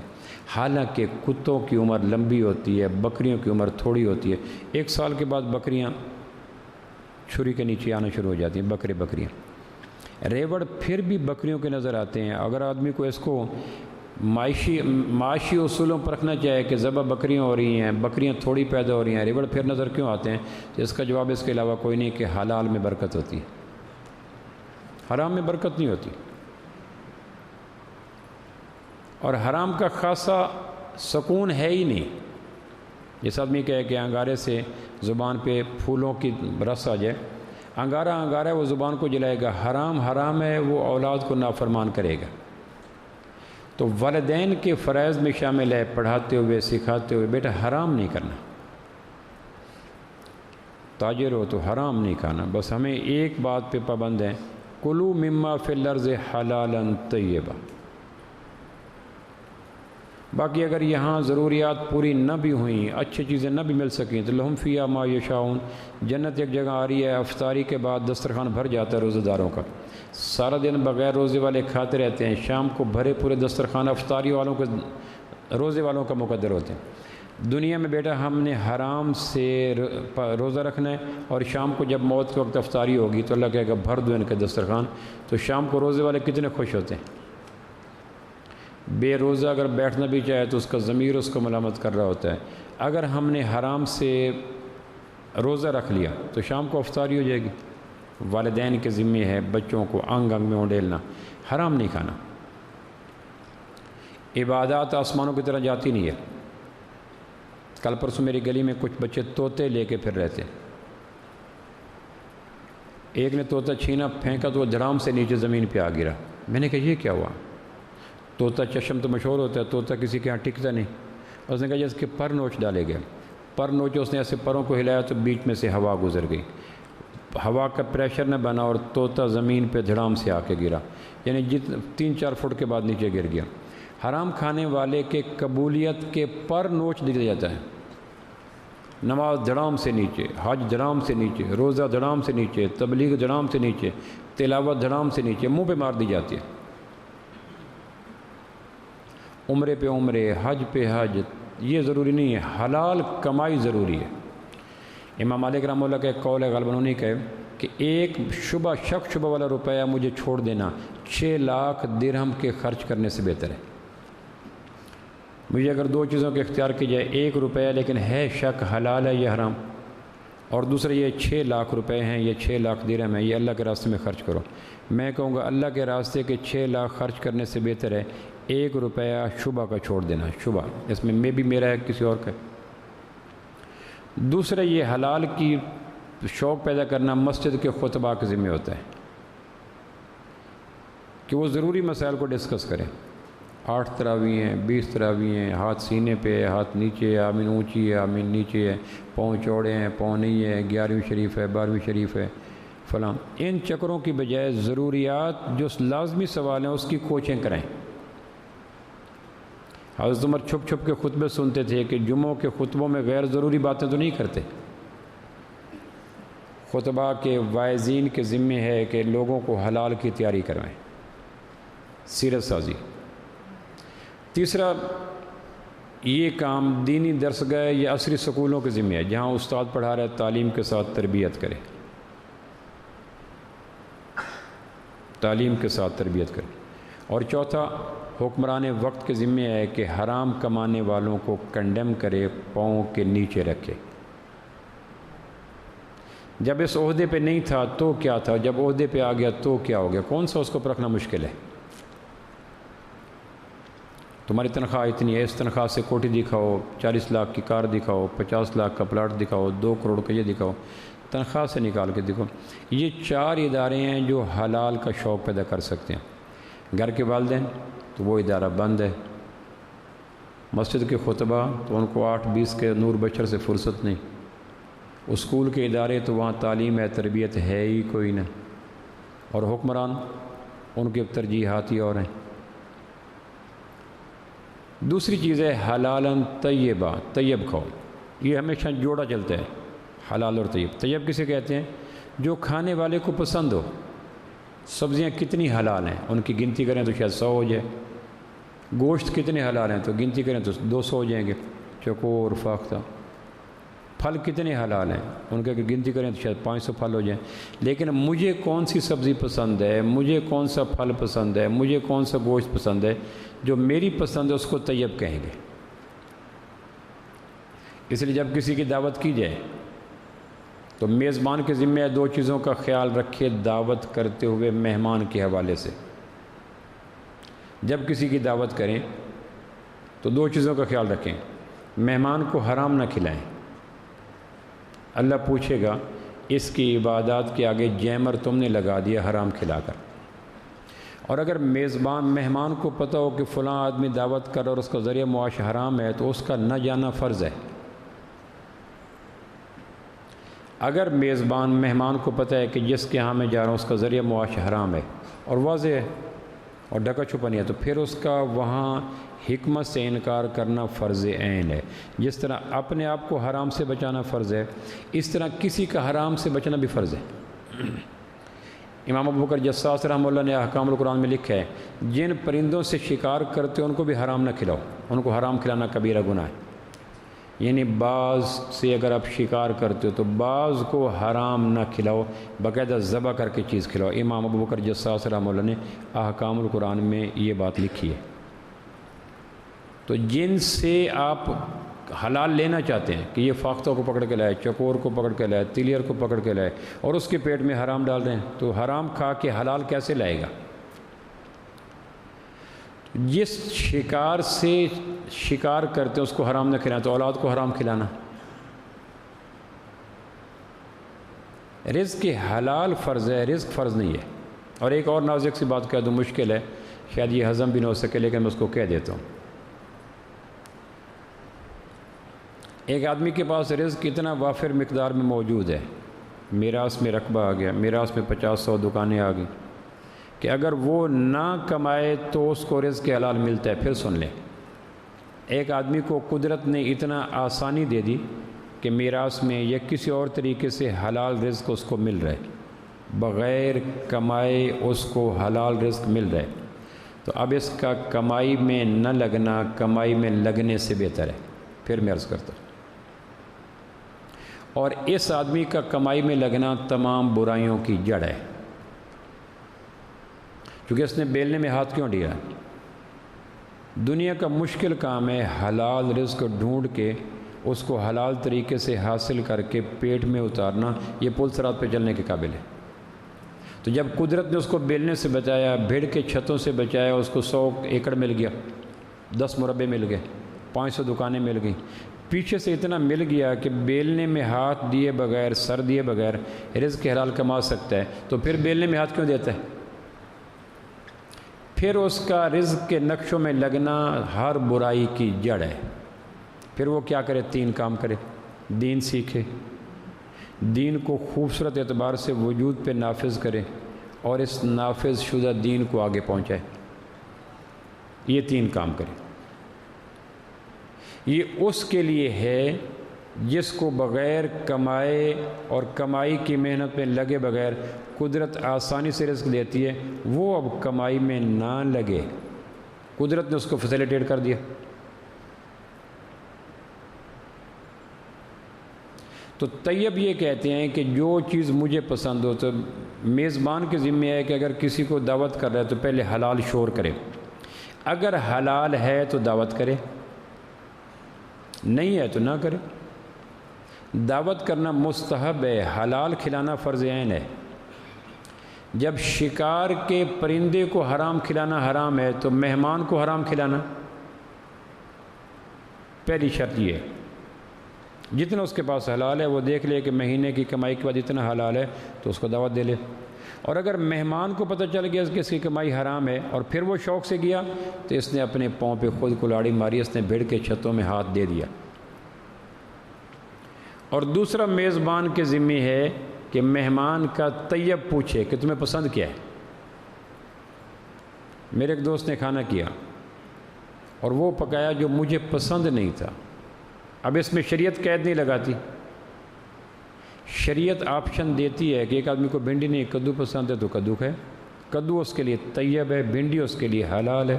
حالانکہ کتوں کی عمر لمبی ہوتی ہے، بکریوں کی عمر تھوڑی ہوتی ہے۔ 1 سال کے بعد بکریاں چھری کے نیچے آنا شروع ہو جاتی ہیں، بکریاں۔ ریوڑ پھر بھی بکریوں کے نظر آتے ہیں۔ اگر آدمی کو اس کو معاشی اصولوں پر رکھنا چاہے کہ ذبح بکریاں ہو رہی ہیں، بکریاں تھوڑی پیدا ہو رہی ہیں، ریوڑ پھر نظر کیوں آتے ہیں؟ تو اس کا جواب اس کے علاوہ کوئی نہیں کہ حلال میں برکت ہوتی ہے، حرام میں برکت نہیں ہوتی۔ اور حرام کا خاصا سکون ہے ہی نہیں۔ جس آدمی کہے کہ انگارے سے زبان پہ پھولوں کی رس آ جائے، انگارہ ہے وہ زبان کو جلائے گا، حرام ہے وہ اولاد کو نافرمان کرے گا۔ تو والدین کے فرائض میں شامل ہے پڑھاتے ہوئے سکھاتے ہوئے بیٹا حرام نہیں کرنا، تاجر ہو تو حرام نہیں کھانا، بس ہمیں ایک بات پہ پابند ہیں، کلوا مما فی الارض حلالا طیبا۔ باقی اگر یہاں ضروریات پوری نہ بھی ہوئیں، اچھی چیزیں نہ بھی مل سکیں تو لہم فیہا ما یشاؤون، جنت ایک جگہ آ رہی ہے، افطاری کے بعد دسترخوان بھر جاتا ہے روزہ داروں کا، سارا دن بغیر روزے والے کھاتے رہتے ہیں، شام کو بھرے پورے دسترخوان افطاری والوں کے، روزے والوں کا مقدر ہوتے ہیں۔ دنیا میں بیٹا ہم نے حرام سے روزہ رکھنا ہے، اور شام کو جب موت کے وقت افطاری ہوگی تو اللہ کہے گا بھر دو ان کے دسترخوان، تو شام کو روزے والے کتنے خوش ہوتے ہیں۔ بے روزہ اگر بیٹھنا بھی چاہے تو اس کا ضمیر اس کو ملامت کر رہا ہوتا ہے۔ اگر ہم نے حرام سے روزہ رکھ لیا تو شام کو افطاری ہو جائے گی. والدین کے ذمے ہے بچوں کو انگ انگ میں اونڈیلنا، حرام نہیں کھانا. عبادات آسمانوں کی طرح جاتی نہیں ہے. کل پرسوں میری گلی میں کچھ بچے طوطے لے کے پھر رہے تھے. ایک نے طوطا چھینا پھینکا تو وہ دھڑام سے نیچے زمین پہ آ گرا. میں نے کہا یہ کیا ہوا؟ طوطا چشم تو مشہور ہوتا ہے، طوطا کسی کے ہاں ٹکتا نہیں. اس نے کہا جس کے پر نوچ ڈالے گئے، پر نوچے اس نے ایسے پروں کو ہلایا تو بیچ میں سے ہوا گزر گئی، ہوا کا پریشر نہ بنا اور طوطا زمین پہ دھڑام سے آ کے گرا، یعنی 3-4 فٹ کے بعد نیچے گر گیا. حرام کھانے والے کے قبولیت کے پر نوچ دیا جاتا ہے. نماز دھڑام سے نیچے، حج دھڑام سے نیچے، روزہ دھڑام سے نیچے، تبلیغ دھڑام سے نیچے، تلاوت دھڑام سے نیچے، منہ پہ مار دی جاتی ہے. عمرے پہ عمرے، حج پہ حج، یہ ضروری نہیں ہے، حلال کمائی ضروری ہے. امام مالک رحمہ اللہ کا ایک قول ہے، غالباً انہی کہ ایک شک شبہ والا روپیہ مجھے چھوڑ دینا 6 لاکھ درہم کے خرچ کرنے سے بہتر ہے. مجھے اگر 2 چیزوں کے اختیار کی جائے، 1 روپیہ لیکن ہے شک حلال ہے یہ حرام، اور دوسرا یہ 6 لاکھ روپے ہیں، یہ 6 لاکھ درہم ہیں، یہ اللہ کے راستے میں خرچ کرو. میں کہوں گا اللہ کے راستے کے 6 لاکھ خرچ کرنے سے بہتر ہے 1 روپیہ شبہ کا چھوڑ دینا. شبہ اس میں بھی میرا ہے، کسی اور کا. دوسرا یہ حلال کی شوق پیدا کرنا مسجد کے خطبہ کے ذمہ ہوتا ہے کہ وہ ضروری مسائل کو ڈسکس کریں. 8 تراویح ہیں، 20 تراویح ہیں، ہاتھ سینے پہ ہے، ہاتھ نیچے ہے، آمین اونچی ہے، آمین نیچے ہے، پاؤں چوڑے ہیں، پاؤں نہیں ہے، 11ویں شریف ہے، 12ویں شریف ہے، فلاں. ان چکروں کی بجائے ضروریات جو لازمی سوال ہیں اس کی کوچنگ کرائیں. حضرت عمر چھپ چھپ کے خطبے سنتے تھے کہ جمعوں کے خطبوں میں غیر ضروری باتیں تو نہیں کرتے. خطبہ کے واعظین کے ذمے ہے کہ لوگوں کو حلال کی تیاری کروائیں، سیرت سازی. تیسرا یہ کام دینی درسگاہ یا عصری سکولوں کے ذمہ ہے، جہاں استاد پڑھا رہا ہے تعلیم کے ساتھ تربیت کرے، تعلیم کے ساتھ تربیت کرے. اور چوتھا حکمران وقت کے ذمہ ہے کہ حرام کمانے والوں کو کنڈیم کرے، پاؤں کے نیچے رکھے. جب اس عہدے پہ نہیں تھا تو کیا تھا، جب عہدے پہ آ گیا تو کیا ہو گیا، کون سا اس کو پرکھنا مشکل ہے. تمہاری تنخواہ اتنی ہے، اس تنخواہ سے کوٹھی دکھاؤ، 40 لاکھ کی کار دکھاؤ، 50 لاکھ کا پلاٹ دکھاؤ، 2 کروڑ کا یہ دکھاؤ، تنخواہ سے نکال کے دکھاؤ. یہ 4 ادارے ہیں جو حلال کا شوق پیدا کر سکتے ہیں. گھر کے والدین تو وہ ادارہ بند ہے. مسجد کے خطبہ تو ان کو 8-20 کے نور بشر سے فرصت نہیں. اسکول کے ادارے تو وہاں تعلیم ہے، تربیت ہے ہی کوئی نہ. اور حکمران ان کے ترجیحاتی اور ہیں. دوسری چیز ہے حلالً طیبہ، طیب کھاؤ. یہ ہمیشہ جوڑا چلتا ہے، حلال اور طیب. طیب کسے کہتے ہیں؟ جو کھانے والے کو پسند ہو. سبزیاں کتنی حلال ہیں ان کی گنتی کریں تو شاید 100 ہو جائے. گوشت کتنے حلال ہیں تو گنتی کریں تو 200 ہو جائیں گے، چکور فاختہ. پھل کتنے حلال ہیں ان کے گنتی کریں تو شاید 500 پھل ہو جائیں. لیکن مجھے کون سی سبزی پسند ہے، مجھے کون سا پھل پسند ہے، مجھے کون سا گوشت پسند ہے، جو میری پسند ہے اس کو طیب کہیں گے. اس لیے جب کسی کی دعوت کی جائے تو میزبان کے ذمہ 2 چیزوں کا خیال رکھے دعوت کرتے ہوئے مہمان کے حوالے سے. جب کسی کی دعوت کریں تو 2 چیزوں کا خیال رکھیں. مہمان کو حرام نہ کھلائیں. اللہ پوچھے گا اس کی عبادات کے آگے جیمر تم نے لگا دیا حرام کھلا کر. اور اگر مہمان کو پتہ ہو کہ فلاں آدمی دعوت کر اور اس کا ذریعہ معاش حرام ہے تو اس کا نہ جانا فرض ہے. اگر مہمان کو پتہ ہے کہ جس کے ہاں میں جا رہا ہوں اس کا ذریعہ معاش حرام ہے اور واضح ہے اور ڈھکا چھپا نہیں ہے، تو پھر اس کا وہاں حکمت سے انکار کرنا فرض عین ہے. جس طرح اپنے آپ کو حرام سے بچانا فرض ہے، اس طرح کسی کا حرام سے بچنا بھی فرض ہے. امام ابو بکر جساس رحمہ اللہ نے احکام القرآن میں لکھا ہے جن پرندوں سے شکار کرتے ان کو بھی حرام نہ کھلاؤ. ان کو حرام کھلانا کبیرہ گناہ ہے. یعنی بعض سے اگر آپ شکار کرتے ہو تو بعض کو حرام نہ کھلاؤ، باقاعدہ ذبح کر کے چیز کھلاؤ. امام ابو بکر جساس رحمہ اللہ نے احکام القرآن میں یہ بات لکھی ہے. تو جن سے آپ حلال لینا چاہتے ہیں کہ یہ فاختہ کو پکڑ کے لائے، چکور کو پکڑ کے لائے، تلیئر کو پکڑ کے لائے، اور اس کے پیٹ میں حرام ڈال رہے ہیں، تو حرام کھا کے حلال کیسے لائے گا؟ جس شکار سے شکار کرتے ہیں اس کو حرام نہ کھلانا، تو اولاد کو حرام کھلانا۔ رزق حلال فرض ہے، رزق فرض نہیں ہے۔ اور ایک اور نازک سی بات کہہ دوں، مشکل ہے، شاید یہ ہضم بھی نہ ہو سکے، لیکن میں اس کو کہہ دیتا ہوں۔ ایک آدمی کے پاس رزق اتنا وافر مقدار میں موجود ہے، میراث میں رقبہ آ گیا، میراث میں 50-100 دکانیں آ گئیں، کہ اگر وہ نہ کمائے تو اس کو رزق حلال ملتا ہے۔ پھر سن لیں، ایک آدمی کو قدرت نے اتنا آسانی دے دی کہ میراث میں یا کسی اور طریقے سے حلال رزق اس کو مل رہا ہے، بغیر کمائے اس کو حلال رزق مل رہا ہے، تو اب اس کا کمائی میں نہ لگنا کمائی میں لگنے سے بہتر ہے۔ پھر میں عرض کرتا ہوں، اور اس آدمی کا کمائی میں لگنا تمام برائیوں کی جڑ ہے، کیونکہ اس نے بیلنے میں ہاتھ کیوں ڈیا؟ دنیا کا مشکل کام ہے حلال رزق ڈھونڈ کے اس کو حلال طریقے سے حاصل کر کے پیٹ میں اتارنا، یہ پل صراط پہ چلنے کے قابل ہے۔ تو جب قدرت نے اس کو بیلنے سے بچایا، بھیڑ کے چھتوں سے بچایا، اس کو 100 ایکڑ مل گیا، 10 مربع مل گئے، 500 دکانیں مل گئیں، پیچھے سے اتنا مل گیا کہ بیلنے میں ہاتھ دیے بغیر، سر دیے بغیر رزق حلال کما سکتا ہے، تو پھر بیلنے میں ہاتھ کیوں دیتا ہے؟ پھر اس کا رزق کے نقشوں میں لگنا ہر برائی کی جڑ ہے۔ پھر وہ کیا کرے؟ 3 کام کرے، دین سیکھے، دین کو خوبصورت اعتبار سے وجود پہ نافذ کرے، اور اس نافذ شدہ دین کو آگے پہنچائے۔ یہ 3 کام کرے۔ یہ اس کے لیے ہے جس کو بغیر کمائے اور کمائی کی محنت میں لگے بغیر قدرت آسانی سے رزق دیتی ہے، وہ اب کمائی میں نہ لگے، قدرت نے اس کو فیسیلیٹیٹ کر دیا۔ تو طیب یہ کہتے ہیں کہ جو چیز مجھے پسند ہو، تو میزبان کے ذمہ ہے کہ اگر کسی کو دعوت کر رہا ہے تو پہلے حلال شور کرے، اگر حلال ہے تو دعوت کرے، نہیں ہے تو نہ کرے۔ دعوت کرنا مستحب ہے، حلال کھلانا فرض عین ہے۔ جب شکار کے پرندے کو حرام کھلانا حرام ہے، تو مہمان کو حرام کھلانا؟ پہلی شرط یہ ہے، جتنا اس کے پاس حلال ہے وہ دیکھ لے کہ مہینے کی کمائی کے بعد اتنا حلال ہے تو اس کو دعوت دے لے۔ اور اگر مہمان کو پتہ چل گیا کہ اس کی کمائی حرام ہے اور پھر وہ شوق سے گیا، تو اس نے اپنے پاؤں پہ خود کلاڑی ماری، اس نے بھیڑ کے چھتوں میں ہاتھ دے دیا۔ اور دوسرا میزبان کے ذمہ ہے کہ مہمان کا طیب پوچھے کہ تمہیں پسند کیا ہے۔ میرے ایک دوست نے کھانا کیا اور وہ پکایا جو مجھے پسند نہیں تھا۔ اب اس میں شریعت قید نہیں لگاتی، شریعت آپشن دیتی ہے کہ ایک آدمی کو بھنڈی نہیں کدو پسند ہے تو کدو کھائے، کدو اس کے لیے طیب ہے، بھنڈی اس کے لیے حلال ہے۔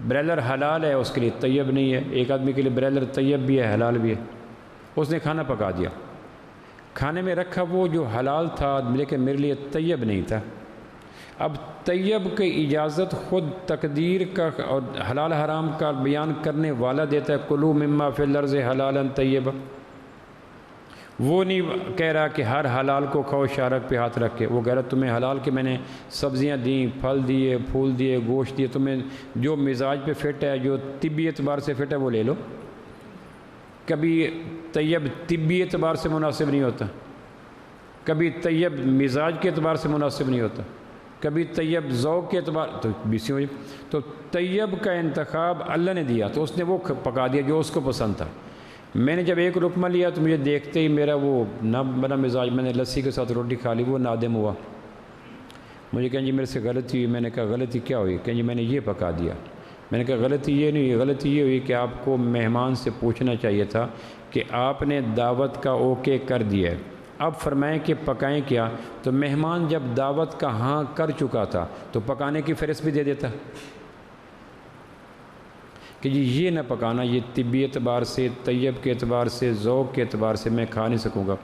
بریلر حلال ہے، اس کے لیے طیب نہیں ہے۔ ایک آدمی کے لیے بریلر طیب بھی ہے، حلال بھی ہے۔ اس نے کھانا پکا دیا، کھانے میں رکھا وہ جو حلال تھا لیکن میرے لیے طیب نہیں تھا۔ اب طیب کی اجازت خود تقدیر کا اور حلال حرام کا بیان کرنے والا دیتا ہے، کلوا مما فی الارض حلالا طیبا۔ وہ نہیں کہہ رہا کہ ہر حلال کو کھاؤ شارک پہ ہاتھ رکھ کے، وہ کہہ رہا تمہیں حلال کے میں نے سبزیاں دیں، پھل دیے، پھول دیے، گوشت دیے، تمہیں جو مزاج پہ فٹ ہے، جو طبی اعتبار سے فٹ ہے وہ لے لو۔ کبھی طیب طبی اعتبار سے مناسب نہیں ہوتا، کبھی طیب مزاج کے اعتبار سے مناسب نہیں ہوتا، کبھی طیب ذوق کے اعتبار تو طیب کا انتخاب اللہ نے دیا، تو اس نے وہ پکا دیا جو اس کو پسند تھا۔ میں نے جب ایک لقمہ لیا تو مجھے دیکھتے ہی میرا وہ نہ بنا مزاج، میں نے لسی کے ساتھ روٹی کھا لی، وہ نادم ہوا۔ مجھے کہیں جی میرے سے غلطی ہوئی۔ میں نے کہا غلطی کیا ہوئی؟ کہیں جی میں نے یہ پکا دیا۔ میں نے کہا غلطی یہ نہیں ہوئی، غلطی یہ ہوئی کہ آپ کو مہمان سے پوچھنا چاہیے تھا کہ آپ نے دعوت کا اوکے کر دیا ہے، اب فرمائیں کہ پکائیں کیا؟ تو مہمان جب دعوت کا ہاں کر چکا تھا تو پکانے کی فہرست بھی دے دیتا کہ جی یہ نہ پکانا، یہ طبی اعتبار سے، طیب کے اعتبار سے، ذوق کے اعتبار سے میں کھا نہیں سکوں گا۔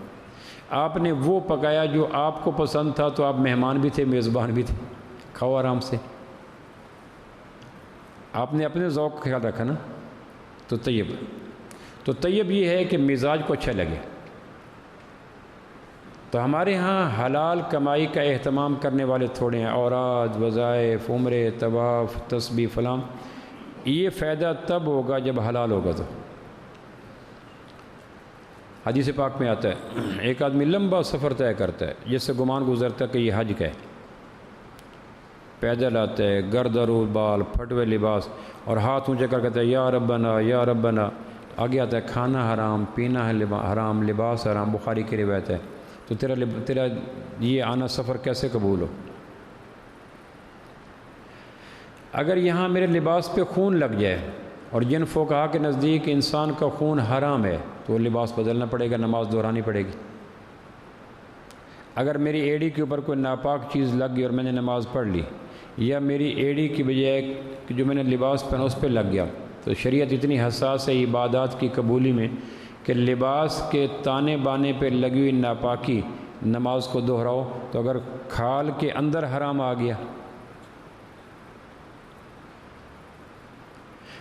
آپ نے وہ پکایا جو آپ کو پسند تھا، تو آپ مہمان بھی تھے، میزبان بھی تھے، کھاؤ آرام سے۔ آپ نے اپنے ذوق کا خیال رکھا نا۔ تو طیب یہ ہے کہ مزاج کو اچھا لگے. تو ہمارے ہاں حلال کمائی کا اہتمام کرنے والے تھوڑے ہیں. اوراد، وظائف، عمرے، طواف، تسبیح، فلاں. یہ فائدہ تب ہوگا جب حلال ہوگا. تو حدیث پاک میں آتا ہے ایک آدمی لمبا سفر طے کرتا ہے جس سے گمان گزرتا ہے کہ یہ حج کا ہے. پیدل آتا ہے، گرد و بال، پھٹوے لباس، اور ہاتھ اونچے کر کہتا ہے یا ربنا یا ربنا. آگے آتا ہے کھانا حرام، پینا حرام، لباس حرام. بخاری کی روایت ہے. تو تیرا یہ آنا سفر کیسے قبول ہو؟ اگر یہاں میرے لباس پہ خون لگ جائے اور جن فقہا کے نزدیک انسان کا خون حرام ہے تو وہ لباس بدلنا پڑے گا، نماز دہرانی پڑے گی. اگر میری ایڑی کے اوپر کوئی ناپاک چیز لگ گئی اور میں نے نماز پڑھ لی، یا میری ایڑی کی بجائے جو میں نے لباس پہنا اس پہ لگ گیا، تو شریعت اتنی حساس ہے عبادات کی قبولی میں کہ لباس کے تانے بانے پہ لگی ہوئی ناپاکی نماز کو دہراؤ. تو اگر کھال کے اندر حرام آ گیا،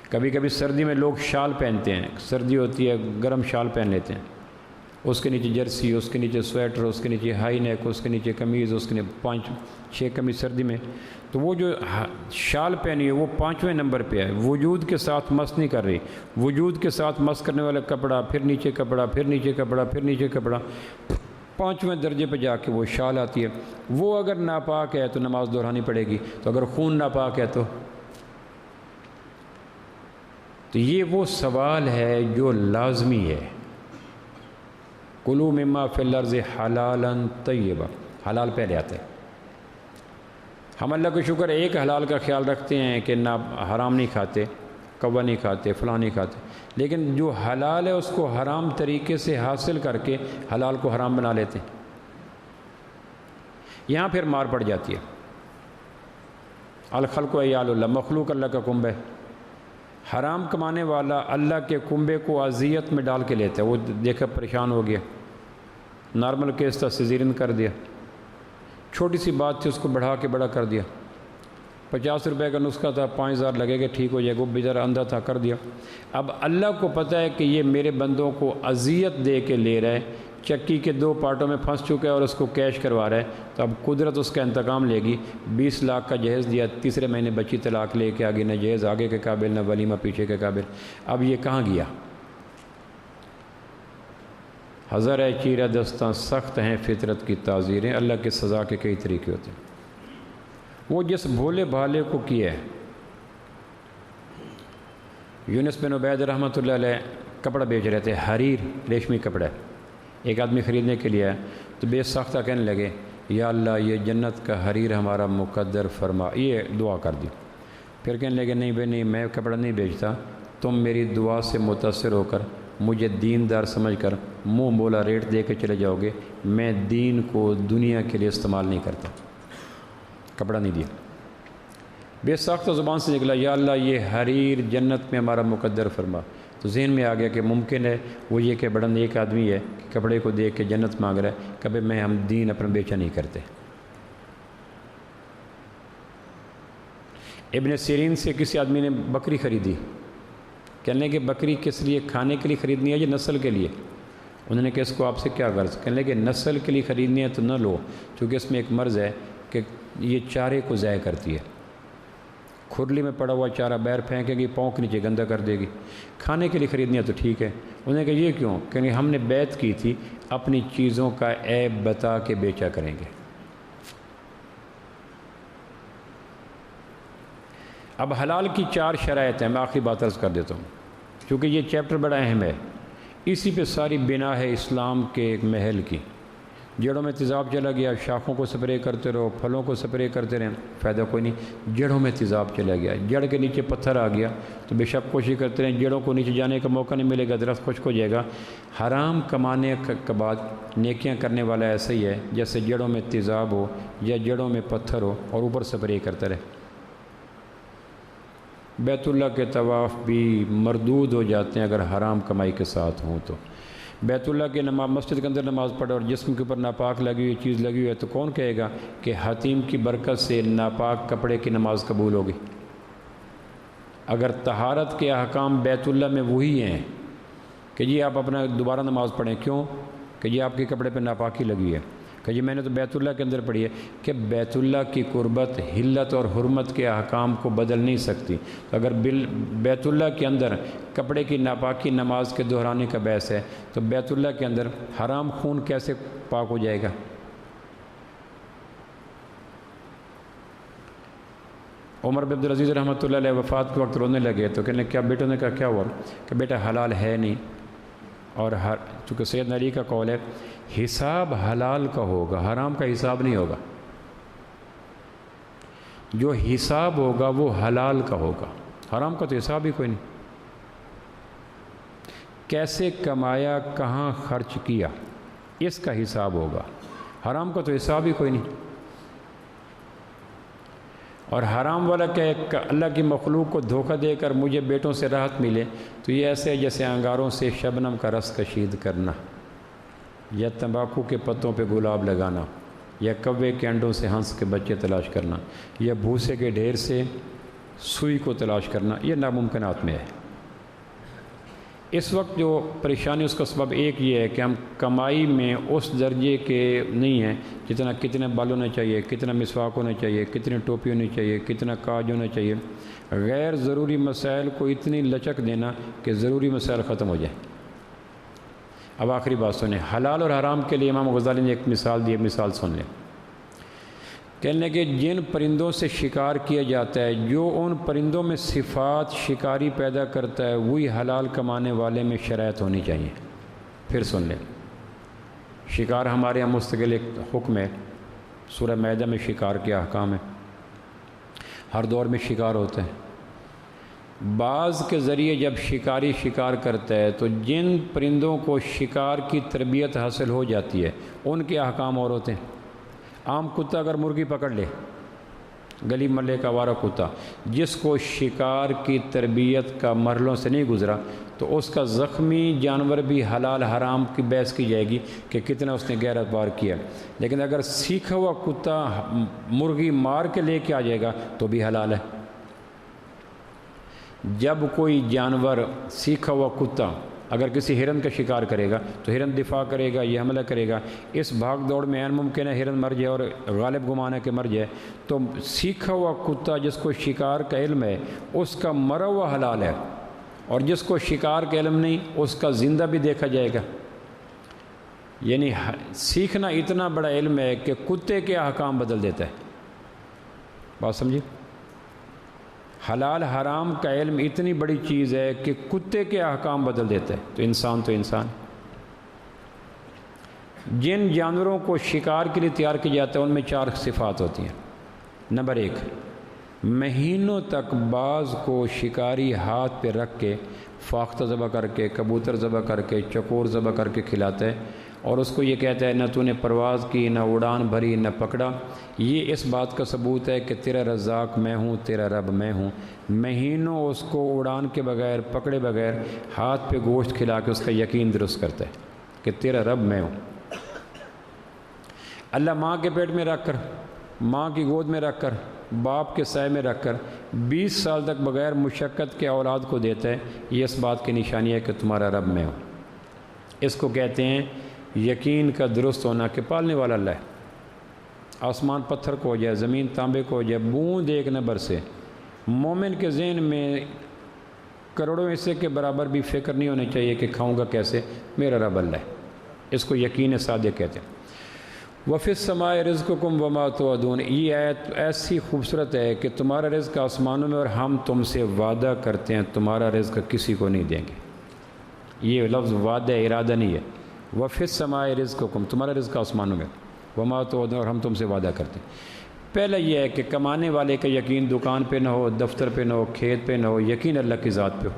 کبھی کبھی سردی میں لوگ شال پہنتے ہیں، سردی ہوتی ہے گرم شال پہن لیتے ہیں، اس کے نیچے جرسی، اس کے نیچے سویٹر، اس کے نیچے ہائی نیک، اس کے نیچے قمیض، اس کے نیچے 5-6 قمیض سردی میں. تو وہ جو شال پہنی ہے وہ 5ویں نمبر پہ ہے، وجود کے ساتھ مس نہیں کر رہی. وجود کے ساتھ مس کرنے والا کپڑا، پھر نیچے کپڑا، پھر نیچے کپڑا، پھر نیچے کپڑا، 5ویں درجے پہ جا کے وہ شال آتی ہے. وہ اگر ناپاک ہے تو نماز دہرانی پڑے گی. تو اگر خون ناپاک ہے تو یہ وہ سوال ہے جو لازمی ہے. کلوا مما فی الارض حلالا طیبا، حلال پہلے آتا ہے. ہم اللہ کا شکر ایک حلال کا خیال رکھتے ہیں کہ نہ حرام نہیں کھاتے، کوا نہیں کھاتے، فلاں نہیں کھاتے، لیکن جو حلال ہے اس کو حرام طریقے سے حاصل کر کے حلال کو حرام بنا لیتے ہیں. یہاں پھر مار پڑ جاتی ہے. الخلق عیال اللہ، مخلوق اللہ کا کنبہ ہے. حرام کمانے والا اللہ کے کنبے کو اذیت میں ڈال کے لیتا ہے. وہ دیکھا پریشان ہو گیا، نارمل کیس تھا سیزیرین کر دیا، چھوٹی سی بات تھی اس کو بڑھا کے بڑا کر دیا. 50 روپے کا نسخہ تھا، 5000 لگے گا ٹھیک ہو جائے گا. وہ بیچارہ اندھا تھا، کر دیا. اب اللہ کو پتہ ہے کہ یہ میرے بندوں کو اذیت دے کے لے رہا ہے، چکی کے 2 پارٹوں میں پھنس چکا ہے اور اس کو کیش کروا رہا ہے. تو اب قدرت اس کا انتقام لے گی. 20 لاکھ کا جہیز دیا، تیسرے مہینے بچی طلاق لے کے آگے، نہ جہیز آگے کے قابل نہ ولیمہ پیچھے کے قابل. اب یہ کہاں گیا؟ حذر ہے چیرہ دستاں، سخت ہیں فطرت کی تعزیریں. اللہ کی سزا کے کئی طریقے ہوتے ہیں. وہ جس بھولے بھالے کو کیا ہے. یونس بن عبید رحمۃ اللہ علیہ کپڑا بیچ رہے تھے، حریر ریشمی کپڑا. ایک آدمی خریدنے کے لیے آیا تو بے ساختہ کہنے لگے یا اللہ یہ جنت کا حریر ہمارا مقدر فرما. یہ دعا کر دی. پھر کہنے لگے نہیں بھائی نہیں، میں کپڑا نہیں بیچتا، تم میری دعا سے متاثر ہو کر مجھے دیندار سمجھ کر منہ بولا ریٹ دے کے چلے جاؤ گے. میں دین کو دنیا کے لیے استعمال نہیں کرتا. کپڑا نہیں دیا. بے ساختہ زبان سے نکلا یا اللہ یہ حریر جنت میں ہمارا مقدر فرما. تو ذہن میں آ گیا کہ ممکن ہے وہ یہ کہ بڑا نیک آدمی ہے کہ کپڑے کو دیکھ کے جنت مانگ رہا ہے. کبھی میں ہم دین اپنا بیچا نہیں کرتے. ابن سیرین سے کسی آدمی نے بکری خریدی. کہنے کہ بکری کس لیے؟ کھانے کے لیے خریدنی ہے یا نسل کے لیے؟ انہوں نے کہا اس کو آپ سے کیا غرض؟ کہنے لگے نسل کے لیے خریدنی ہے تو نہ لو، کیونکہ اس میں ایک مرض ہے کہ یہ چارے کو ضائع کرتی ہے. کھرلی میں پڑا ہوا چارہ بیر پھینکے گی، پاؤں کے نیچے گندا کر دے گی. کھانے کے لیے خریدنی ہے تو ٹھیک ہے. انہوں نے کہا یہ کیوں؟ کہ ہم نے بیعت کی تھی اپنی چیزوں کا عیب بتا کے بیچا کریں گے. اب حلال کی 4 شرائط ہیں. میں آخری بات عرض کر دیتا ہوں کیونکہ یہ چیپٹر بڑا اہم ہے. اسی پہ ساری بنا ہے اسلام کے ایک محل کی. جڑوں میں تیزاب چلا گیا، شاخوں کو سپرے کرتے رہو، پھلوں کو سپرے کرتے رہیں، فائدہ کوئی نہیں. جڑوں میں تیزاب چلا گیا، جڑ کے نیچے پتھر آ گیا تو بے شک کوشش کرتے رہیں، جڑوں کو نیچے جانے کا موقع نہیں ملے گا، درخت خشک ہو جائے گا. حرام کمانے کے بعد نیکیاں کرنے والا ایسا ہی ہے جیسے جڑوں میں تیزاب ہو یا جڑوں میں پتھر ہو اور اوپر سپرے کرتا رہے. بیت اللہ کے طواف بھی مردود ہو جاتے ہیں اگر حرام کمائی کے ساتھ ہوں. تو بیت اللہ کے مسجد کے اندر نماز پڑھے اور جسم کے اوپر ناپاک لگی ہوئی چیز لگی ہوئی ہے تو کون کہے گا کہ حتیم کی برکت سے ناپاک کپڑے کی نماز قبول ہوگی؟ اگر طہارت کے احکام بیت اللہ میں وہی ہیں کہ جی آپ اپنا دوبارہ نماز پڑھیں، کیوں کہ جی آپ کے کپڑے پہ ناپاکی لگی ہے، کہ جی میں نے تو بیت اللہ کے اندر پڑھی ہے، کہ بیت اللہ کی قربت حلت اور حرمت کے احکام کو بدل نہیں سکتی. تو اگر بیت اللہ کے اندر کپڑے کی ناپاکی نماز کے دہرانے کا باعث ہے تو بیت اللہ کے اندر حرام خون کیسے پاک ہو جائے گا؟ عمر بن عبدالعزیز رحمۃ اللہ علیہ وفات کے وقت رونے لگے تو کہنے کیا بیٹوں نے کہا کیا ہوا؟ کہ بیٹا حلال ہے نہیں، اور چونکہ سیدنا علی کا قول ہے حساب حلال کا ہوگا، حرام کا حساب نہیں ہوگا. جو حساب ہوگا وہ حلال کا ہوگا، حرام کا تو حساب ہی کوئی نہیں. کیسے کمایا، کہاں خرچ کیا، اس کا حساب ہوگا، حرام کا تو حساب ہی کوئی نہیں. اور حرام والا کہ اللہ کی مخلوق کو دھوکہ دے کر مجھے بیٹوں سے راحت ملے تو یہ ایسے جیسے انگاروں سے شبنم کا رس کشید کرنا، یا تمباکو کے پتوں پہ گلاب لگانا، یا کوے کے انڈوں سے ہنس کے بچے تلاش کرنا، یا بھوسے کے ڈھیر سے سوئی کو تلاش کرنا. یہ ناممکنات میں ہے. اس وقت جو پریشانی اس کا سبب ایک یہ ہے کہ ہم کمائی میں اس درجے کے نہیں ہیں جتنا کتنے بال ہونا چاہیے، کتنا مسواک ہونا چاہیے، کتنی ٹوپی ہونی چاہیے، کتنا کاج ہونا چاہیے. غیر ضروری مسائل کو اتنی لچک دینا کہ ضروری مسائل ختم ہو جائیں. اب آخری بات سنیں، حلال اور حرام کے لیے امام غزالی نے ایک مثال دی، مثال سن لیں. کہنے کہ جن پرندوں سے شکار کیا جاتا ہے، جو ان پرندوں میں صفات شکاری پیدا کرتا ہے وہی حلال کمانے والے میں شرائط ہونی چاہیے. پھر سن لیں، شکار ہمارے یہاں مستقل ایک حکم ہے، سورہ مائدہ میں شکار کے احکام ہے. ہر دور میں شکار ہوتے ہیں. بعض کے ذریعے جب شکاری شکار کرتا ہے تو جن پرندوں کو شکار کی تربیت حاصل ہو جاتی ہے ان کے احکام اور ہوتے ہیں. عام کتا اگر مرغی پکڑ لے، گلی محلے کا آوارہ کتا، جس کو شکار کی تربیت کا مرحلوں سے نہیں گزرا تو اس کا زخمی جانور بھی حلال حرام کی بحث کی جائے گی کہ کتنا اس نے غیرت وار کیا. لیکن اگر سیکھا ہوا کتا مرغی مار کے لے کے آ جائے گا تو بھی حلال ہے. جب کوئی جانور سیکھا ہوا کتا اگر کسی ہرن کا شکار کرے گا تو ہرن دفاع کرے گا، یہ حملہ کرے گا، اس بھاگ دوڑ میں عین ممکن ہے ہرن مر جائے اور غالب گمان ہے کہ مر جائے. تو سیکھا ہوا کتا جس کو شکار کا علم ہے اس کا مرا ہوا حلال ہے، اور جس کو شکار کا علم نہیں اس کا زندہ بھی دیکھا جائے گا. یعنی سیکھنا اتنا بڑا علم ہے کہ کتے کے احکام بدل دیتا ہے. بات سمجھے؟ حلال حرام کا علم اتنی بڑی چیز ہے کہ کتے کے احکام بدل دیتا ہے. تو انسان جن جانوروں کو شکار کے لیے تیار کیا جاتا ہے ان میں 4 صفات ہوتی ہیں. نمبر 1، مہینوں تک بعض کو شکاری ہاتھ پہ رکھ کے فاختہ ذبح کر کے، کبوتر ذبح کر کے، چکور ذبح کر کے کھلاتا ہے اور اس کو یہ کہتا ہے نہ تو نے پرواز کی، نہ اڑان بھری، نہ پکڑا. یہ اس بات کا ثبوت ہے کہ تیرا رزاق میں ہوں، تیرا رب میں ہوں. مہینوں اس کو اڑان کے بغیر، پکڑے بغیر ہاتھ پہ گوشت کھلا کے اس کا یقین درست کرتا ہے کہ تیرا رب میں ہوں. اللہ ماں کے پیٹ میں رکھ کر، ماں کی گود میں رکھ کر، باپ کے سائے میں رکھ کر 20 سال تک بغیر مشقت کے اولاد کو دیتا ہے. یہ اس بات کی نشانی ہے کہ تمہارا رب میں ہو. اس کو کہتے ہیں یقین کا درست ہونا کہ پالنے والا اللہ ہے. آسمان پتھر کو ہو جائے، زمین تانبے کو ہو جائے، بوند ایک نہ برسے، مومن کے ذہن میں کروڑوں حصے کے برابر بھی فکر نہیں ہونی چاہیے کہ کھاؤں گا کیسے، میرا رب اللہ ہے. اس کو یقین صادق کہتے ہیں. وَفِي السَّمَاءِ رِزْقُكُمْ وَمَا تُوعَدُونَ. یہ آیت ایسی خوبصورت ہے کہ تمہارا رزق آسمانوں میں اور ہم تم سے وعدہ کرتے ہیں تمہارا رزق کسی کو نہیں دیں گے. یہ لفظ وعدہ ارادہ نہیں ہے. وَفِي السَّمَاءِ رِزْقُكُمْ، تمہارا رزق آسمانوں میں، وَمَا تُوعَدُونَ، اور ہم تم سے وعدہ کرتے ہیں. پہلا یہ ہے کہ کمانے والے کا یقین دکان پہ نہ ہو، دفتر پہ نہ ہو، کھیت پہ نہ ہو، یقین اللہ کی ذات پہ ہو.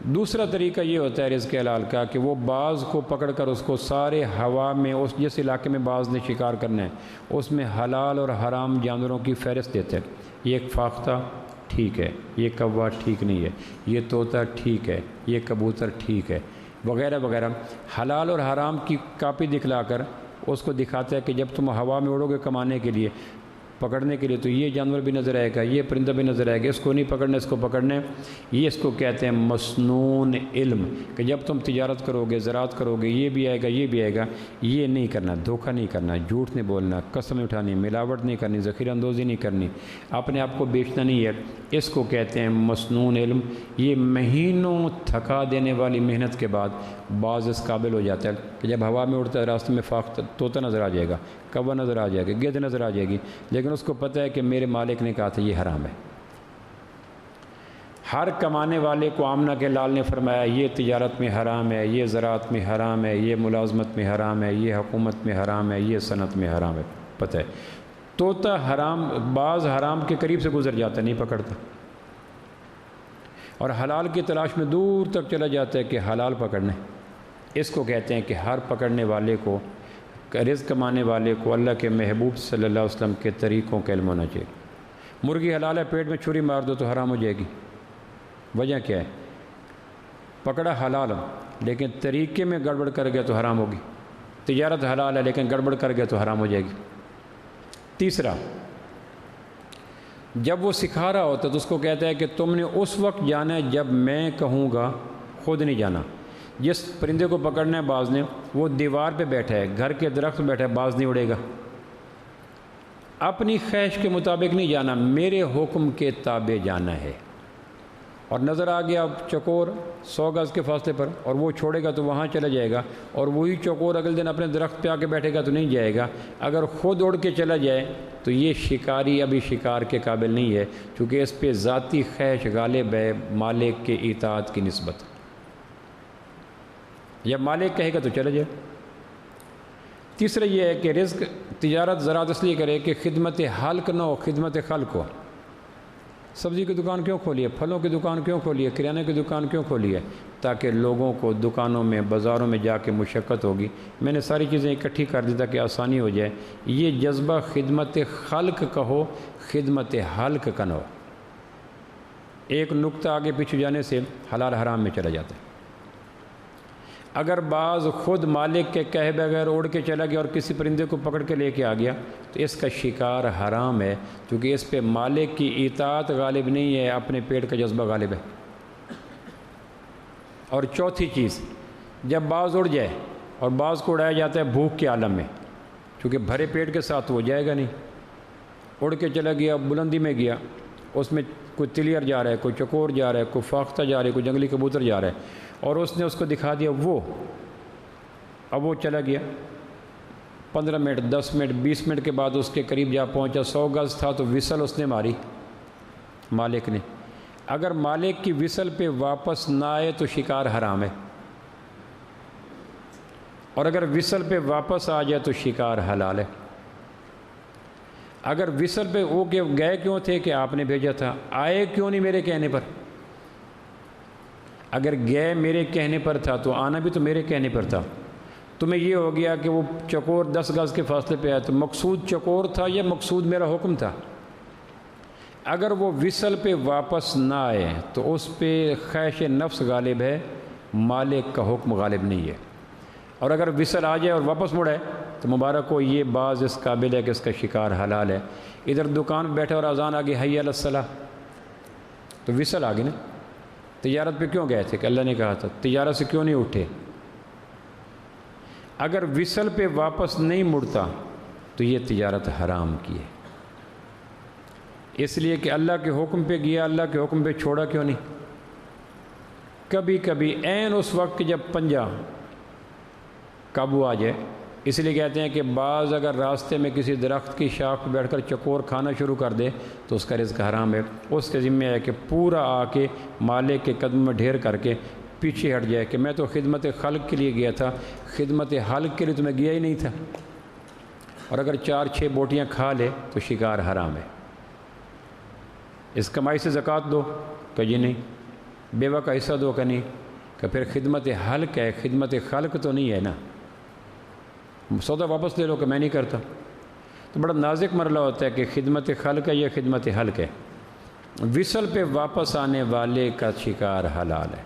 دوسرا طریقہ یہ ہوتا ہے رزق حلال کا کہ وہ باز کو پکڑ کر اس کو سارے ہوا میں، اس جس علاقے میں باز نے شکار کرنا ہے اس میں حلال اور حرام جانوروں کی فہرست دیتے ہیں. یہ ایک فاختہ ٹھیک ہے، یہ کوا ٹھیک نہیں ہے، یہ طوطا ٹھیک ہے، یہ کبوتر ٹھیک ہے، وغیرہ وغیرہ. حلال اور حرام کی کاپی دکھلا کر اس کو دکھاتا ہے کہ جب تم ہوا میں اڑو گے کمانے کے لیے پکڑنے کے لیے تو یہ جانور بھی نظر آئے گا، یہ پرندہ بھی نظر آئے گا، اس کو نہیں پکڑنا، اس کو پکڑنا ہے۔ یہ اس کو کہتے ہیں مسنون علم، کہ جب تم تجارت کرو گے، زراعت کرو گے، یہ بھی آئے گا، یہ بھی آئے گا، یہ نہیں کرنا، دھوکہ نہیں کرنا، جھوٹ نہیں بولنا، قسم نہیں اٹھانی، ملاوٹ نہیں کرنی، ذخیرہ اندوزی نہیں کرنی، اپنے آپ کو بیچنا نہیں ہے۔ اس کو کہتے ہیں مسنون علم۔ یہ مہینوں تھکا دینے والی محنت کے بعد بعض اس قابل ہو جاتا ہے کہ جب ہوا میں اڑتا ہے راستے میں فاختہ طوطا نظر آ جائے گا، کوا نظر آ جائے گا، گدھ نظر آ جائے گی، لیکن اس کو پتہ ہے کہ میرے مالک نے کہا تھا یہ حرام ہے۔ ہر کمانے والے کو آمنہ کے لال نے فرمایا یہ تجارت میں حرام ہے، یہ زراعت میں حرام ہے، یہ ملازمت میں حرام ہے، یہ حکومت میں حرام ہے، یہ صنعت میں حرام ہے، پتہ ہے۔ طوطا حرام، بعض حرام کے قریب سے گزر جاتا ہے، نہیں پکڑتا، اور حلال کی تلاش میں دور تک چلا جاتا ہے کہ حلال پکڑنے۔ اس کو کہتے ہیں کہ ہر پکڑنے والے کو، رزق کمانے والے کو اللہ کے محبوب صلی اللہ علیہ وسلم کے طریقوں کا علم ہونا چاہیے۔ مرغی حلال ہے، پیٹ میں چھری مار دو تو حرام ہو جائے گی، وجہ کیا ہے؟ پکڑا حلال لیکن طریقے میں گڑبڑ کر گیا تو حرام ہوگی۔ تجارت حلال ہے لیکن گڑبڑ کر گیا تو حرام ہو جائے گی۔ تیسرا، جب وہ سکھا رہا ہوتا تو اس کو کہتا ہے کہ تم نے اس وقت جانا ہے جب میں کہوں گا، خود نہیں جانا۔ جس پرندے کو پکڑنا ہے باز نے، وہ دیوار پہ بیٹھا ہے، گھر کے درخت پہ بیٹھا ہے، باز نہیں اڑے گا۔ اپنی خواہش کے مطابق نہیں جانا، میرے حکم کے تابع جانا ہے۔ اور نظر آ گیا چکور 100 گز کے فاصلے پر، اور وہ چھوڑے گا تو وہاں چلا جائے گا، اور وہی چکور اگلے دن اپنے درخت پہ آ کے بیٹھے گا تو نہیں جائے گا۔ اگر خود اڑ کے چلا جائے تو یہ شکاری ابھی شکار کے قابل نہیں ہے، چونکہ اس پہ ذاتی خواہش غالب ہے مالک کے اطاعت کی نسبت۔ جب مالک کہے گا تو چلا جائے۔ تیسرا یہ ہے کہ رزق تجارت زراعت اس لیے کرے کہ خدمت حلق نہ ہو، خدمت خلق ہو۔ سبزی کی دکان کیوں کھولی ہے، پھلوں کی دکان کیوں کھولی ہے، کریانے کی دکان کیوں کھولی ہے؟ تاکہ لوگوں کو دکانوں میں بازاروں میں جا کے مشقت ہوگی، میں نے ساری چیزیں اکٹھی کر دی تاکہ آسانی ہو جائے۔ یہ جذبہ خدمت خلق کا ہو، خدمت حلق کا نہ ہو۔ ایک نقطہ آگے پیچھے جانے سے حلال حرام میں چلا جاتا ہے۔ اگر بعض خود مالک کے کہے بغیر اڑ کے چلا گیا اور کسی پرندے کو پکڑ کے لے کے آ گیا تو اس کا شکار حرام ہے، کیونکہ اس پہ مالک کی اطاعت غالب نہیں ہے، اپنے پیٹ کا جذبہ غالب ہے۔ اور چوتھی چیز، جب بعض اڑ جائے اور بعض کو اڑایا جاتا ہے بھوک کے عالم میں، کیونکہ بھرے پیٹ کے ساتھ وہ جائے گا نہیں۔ اڑ کے چلا گیا، بلندی میں گیا، اس میں کوئی تلیر جا رہا ہے، کوئی چکور جا رہا ہے، کوئی فاختہ جا رہا ہے، کوئی جنگلی کبوتر جا رہا ہے، اور اس نے اس کو دکھا دیا وہ، اب وہ چلا گیا 15 منٹ 10 منٹ 20 منٹ کے بعد اس کے قریب جا پہنچا، 100 گز تھا تو وصل اس نے ماری مالک نے۔ اگر مالک کی وصل پہ واپس نہ آئے تو شکار حرام ہے، اور اگر وصل پہ واپس آ جائے تو شکار حلال ہے۔ اگر وصل پہ وہ کہ گئے کیوں تھے کہ آپ نے بھیجا تھا، آئے کیوں نہیں میرے کہنے پر؟ اگر گئے میرے کہنے پر تھا تو آنا بھی تو میرے کہنے پر تھا۔ تمہیں یہ ہو گیا کہ وہ چکور 10 گز کے فاصلے پہ آیا تو مقصود چکور تھا یا مقصود میرا حکم تھا؟ اگر وہ وصل پہ واپس نہ آئے تو اس پہ خواہش نفس غالب ہے، مالک کا حکم غالب نہیں ہے۔ اور اگر وصل آ جائے اور واپس مڑے تو مبارک ہو، یہ بعض اس قابل ہے کہ اس کا شکار حلال ہے۔ ادھر دکان پہ بیٹھے اور اذان آ گئی حی علی الصلاۃ تو وصل آ گئی نا۔ تجارت پہ کیوں گئے تھے کہ اللہ نے کہا تھا، تجارت سے کیوں نہیں اٹھے؟ اگر وصل پہ واپس نہیں مڑتا تو یہ تجارت حرام کی ہے، اس لیے کہ اللہ کے حکم پہ گیا، اللہ کے حکم پہ چھوڑا کیوں نہیں؟ کبھی کبھی عین اس وقت کہ جب پنجہ قابو آ جائے، اس لیے کہتے ہیں کہ بعض اگر راستے میں کسی درخت کی شاخ پہ بیٹھ کر چکور کھانا شروع کر دے تو اس کا رزق حرام ہے۔ اس کے ذمہ ہے کہ پورا آ کے مالک کے قدم میں ڈھیر کر کے پیچھے ہٹ جائے کہ میں تو خدمت خلق کے لیے گیا تھا، خدمت حلق کے لیے تو میں گیا ہی نہیں تھا۔ اور اگر 4-6 بوٹیاں کھا لے تو شکار حرام ہے۔ اس کمائی سے زکوٰۃ دو کہ جی نہیں، بیوہ کا حصہ دو کہ نہیں، کہ پھر خدمت حلق ہے، خدمت خلق تو نہیں ہے نا۔ سودا واپس لے لو کہ میں نہیں کرتا۔ تو بڑا نازک مرحلہ ہوتا ہے کہ خدمت خلق ہے یا خدمت حلق ہے۔ وصل پہ واپس آنے والے کا شکار حلال ہے۔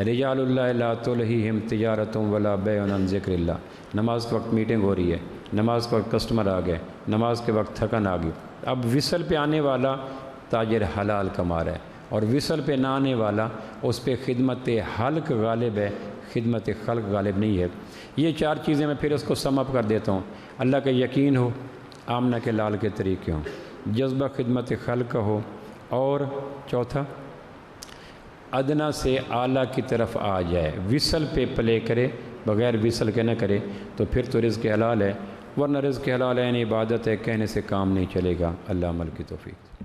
رجال اللہ لا تلہیہم تجارت ولا بیع عن ذکر اللہ۔ نماز کے وقت میٹنگ ہو رہی ہے، نماز کے وقت کسٹمر آ گئے، نماز کے وقت تھکن آ گئی، اب وصل پہ آنے والا تاجر حلال کما رہا ہے، اور وصل پہ نہ آنے والا اس پہ خدمت حلق غالب ہے، خدمت خلق غالب نہیں ہے۔ یہ 4 چیزیں میں پھر اس کو سم اپ کر دیتا ہوں۔ اللہ کا یقین ہو، آمنہ کے لال کے طریقے ہوں، جذبہ خدمت خلق کا ہو، اور چوتھا ادنا سے اعلیٰ کی طرف آ جائے، وصل پہ پلے کرے، بغیر وصل کے نہ کرے، تو پھر تو رزق حلال ہے، ورنہ رزق حلال ہے یعنی عبادت ہے، کہنے سے کام نہیں چلے گا۔ اللہ عمل کی توفیق۔